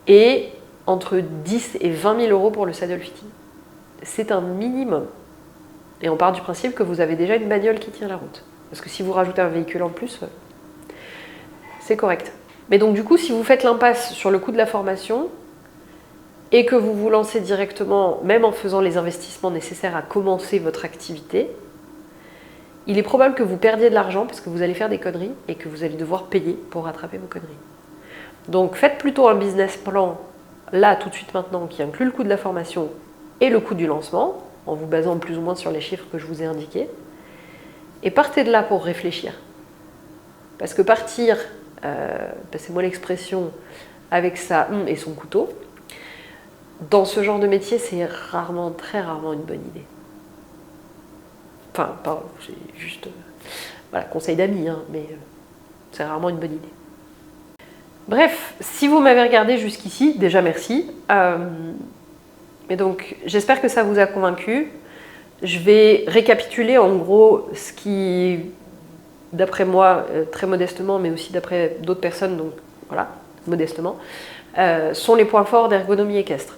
et entre 10 et 20 000 euros pour le saddle fitting. C'est un minimum. Et on part du principe que vous avez déjà une bagnole qui tient la route. Parce que si vous rajoutez un véhicule en plus, c'est correct. Mais donc du coup, si vous faites l'impasse sur le coût de la formation et que vous vous lancez directement, même en faisant les investissements nécessaires à commencer votre activité, il est probable que vous perdiez de l'argent parce que vous allez faire des conneries et que vous allez devoir payer pour rattraper vos conneries. Donc faites plutôt un business plan là, tout de suite maintenant, qui inclut le coût de la formation et le coût du lancement, en vous basant plus ou moins sur les chiffres que je vous ai indiqués, et partez de là pour réfléchir. Parce que partir, passez-moi l'expression, avec sa et son couteau, dans ce genre de métier, c'est rarement, très rarement une bonne idée. Enfin, c'est juste voilà, conseil d'amis, mais c'est rarement une bonne idée. Bref, si vous m'avez regardé jusqu'ici, déjà merci. Et donc, j'espère que ça vous a convaincu. Je vais récapituler en gros ce qui, d'après moi, très modestement, mais aussi d'après d'autres personnes, donc voilà, modestement, sont les points forts d'Ergonomie Équestre.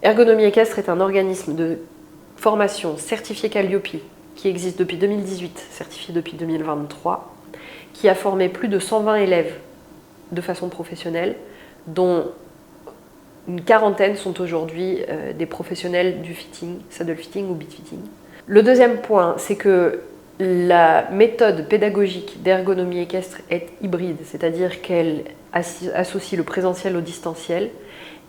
Ergonomie Équestre est un organisme de formation certifié Calliope qui existe depuis 2018, certifié depuis 2023, qui a formé plus de 120 élèves de façon professionnelle, dont une quarantaine sont aujourd'hui des professionnels du fitting, saddle fitting ou beat fitting. Le deuxième point, c'est que la méthode pédagogique d'ergonomie équestre est hybride, c'est-à-dire qu'elle associe le présentiel au distanciel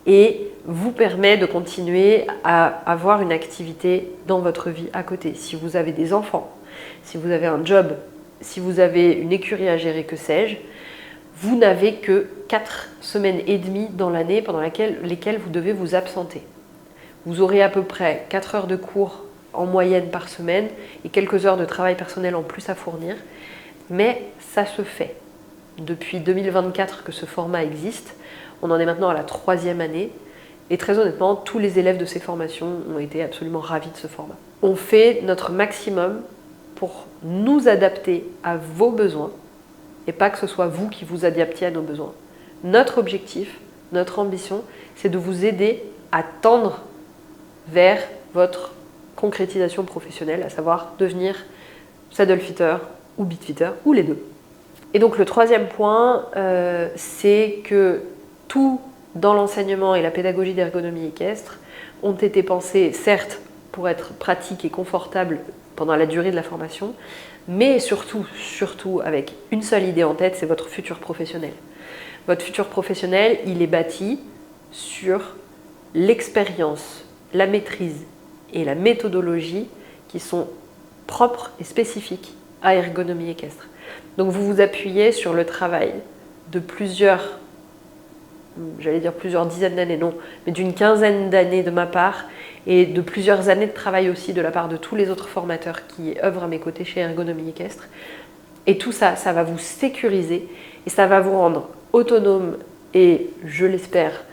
et vous permet de continuer à avoir une activité dans votre vie à côté. Si vous avez des enfants, si vous avez un job, si vous avez une écurie à gérer, que sais-je, vous n'avez que 4 semaines et demie dans l'année pendant lesquelles vous devez vous absenter. Vous aurez à peu près 4 heures de cours en moyenne par semaine et quelques heures de travail personnel en plus à fournir, mais ça se fait. Depuis 2024 que ce format existe, on en est maintenant à la 3e année et très honnêtement, tous les élèves de ces formations ont été absolument ravis de ce format. On fait notre maximum pour nous adapter à vos besoins et pas que ce soit vous qui vous adaptiez à nos besoins. Notre objectif, notre ambition, c'est de vous aider à tendre vers votre concrétisation professionnelle, à savoir devenir saddle fitter ou beat fitter, ou les deux. Et donc le troisième point, c'est que tout dans l'enseignement et la pédagogie d'ergonomie équestre ont été pensés, certes, pour être pratiques et confortables pendant la durée de la formation, mais surtout avec une seule idée en tête, c'est votre futur professionnel. Votre futur professionnel, il est bâti sur l'expérience, la maîtrise et la méthodologie qui sont propres et spécifiques à ergonomie équestre. Donc vous vous appuyez sur le travail de plusieurs j'allais dire plusieurs dizaines d'années, non, mais d'une quinzaine d'années de ma part et de plusieurs années de travail aussi de la part de tous les autres formateurs qui œuvrent à mes côtés chez Ergonomie Équestre. Et tout ça, ça va vous sécuriser et ça va vous rendre autonome et, je l'espère,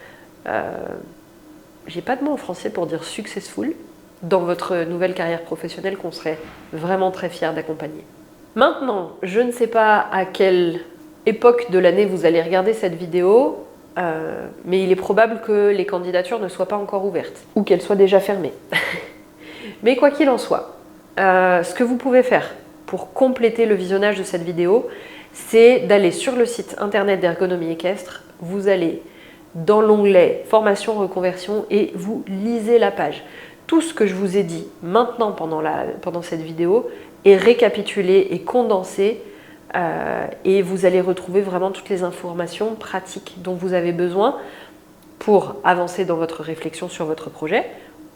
j'ai pas de mot en français pour dire successful, dans votre nouvelle carrière professionnelle qu'on serait vraiment très fiers d'accompagner. Maintenant, je ne sais pas à quelle époque de l'année vous allez regarder cette vidéo, mais il est probable que les candidatures ne soient pas encore ouvertes ou qu'elles soient déjà fermées. Mais quoi qu'il en soit, ce que vous pouvez faire pour compléter le visionnage de cette vidéo, c'est d'aller sur le site internet d'Ergonomie Équestre, vous allez dans l'onglet Formation Reconversion et vous lisez la page. Tout ce que je vous ai dit maintenant pendant cette vidéo est récapitulé et condensé et vous allez retrouver vraiment toutes les informations pratiques dont vous avez besoin pour avancer dans votre réflexion sur votre projet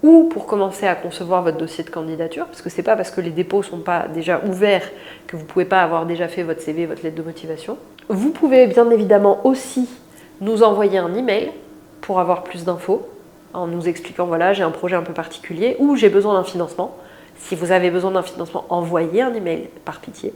ou pour commencer à concevoir votre dossier de candidature, parce que ce n'est pas parce que les dépôts ne sont pas déjà ouverts que vous ne pouvez pas avoir déjà fait votre CV, votre lettre de motivation. Vous pouvez bien évidemment aussi nous envoyer un email pour avoir plus d'infos, en nous expliquant, voilà, j'ai un projet un peu particulier ou j'ai besoin d'un financement. Si vous avez besoin d'un financement, envoyez un email, par pitié.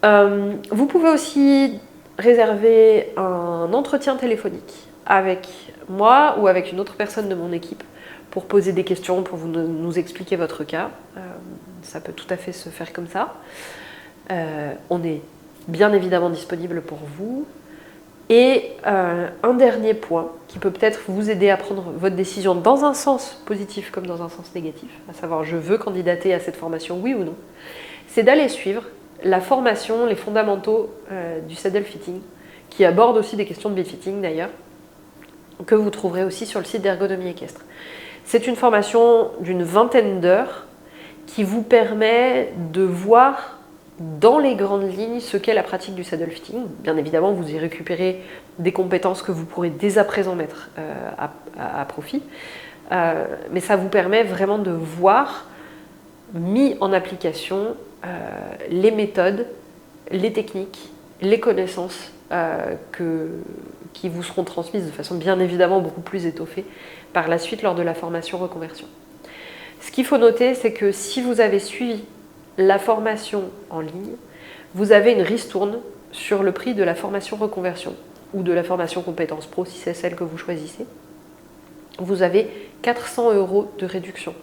Vous pouvez aussi réserver un entretien téléphonique avec moi ou avec une autre personne de mon équipe pour poser des questions, pour nous expliquer votre cas. Ça peut tout à fait se faire comme ça. On est bien évidemment disponible pour vous. Et un dernier point qui peut peut-être vous aider à prendre votre décision dans un sens positif comme dans un sens négatif, à savoir je veux candidater à cette formation, oui ou non, c'est d'aller suivre la formation, les fondamentaux du saddle fitting, qui aborde aussi des questions de bit fitting d'ailleurs, que vous trouverez aussi sur le site d'Ergonomie Équestre. C'est une formation d'une 20aine d'heures qui vous permet de voir dans les grandes lignes ce qu'est la pratique du saddle fitting. Bien évidemment, vous y récupérez des compétences que vous pourrez dès à présent mettre à profit, mais ça vous permet vraiment de voir, mis en application, les méthodes, les techniques, les connaissances qui vous seront transmises de façon bien évidemment beaucoup plus étoffée par la suite lors de la formation reconversion. Ce qu'il faut noter, c'est que si vous avez suivi la formation en ligne, vous avez une ristourne sur le prix de la formation reconversion ou de la formation compétences pro si c'est celle que vous choisissez. Vous avez 400 € de réduction.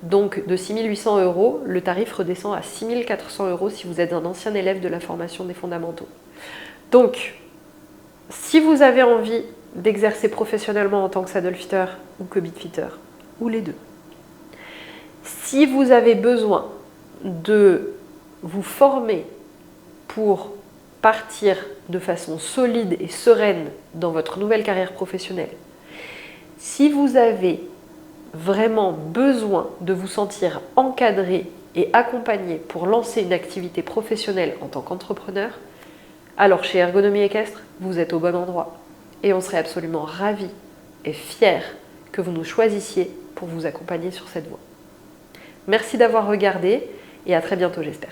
Donc de 6 800 €, le tarif redescend à 6 400 € si vous êtes un ancien élève de la formation des fondamentaux. Donc, si vous avez envie d'exercer professionnellement en tant que saddle fitter ou que bit fitter, ou les deux, si vous avez besoin de vous former pour partir de façon solide et sereine dans votre nouvelle carrière professionnelle, si vous avez vraiment besoin de vous sentir encadré et accompagné pour lancer une activité professionnelle en tant qu'entrepreneur, alors chez Ergonomie Équestre, vous êtes au bon endroit. Et on serait absolument ravis et fiers que vous nous choisissiez pour vous accompagner sur cette voie. Merci d'avoir regardé et à très bientôt, j'espère.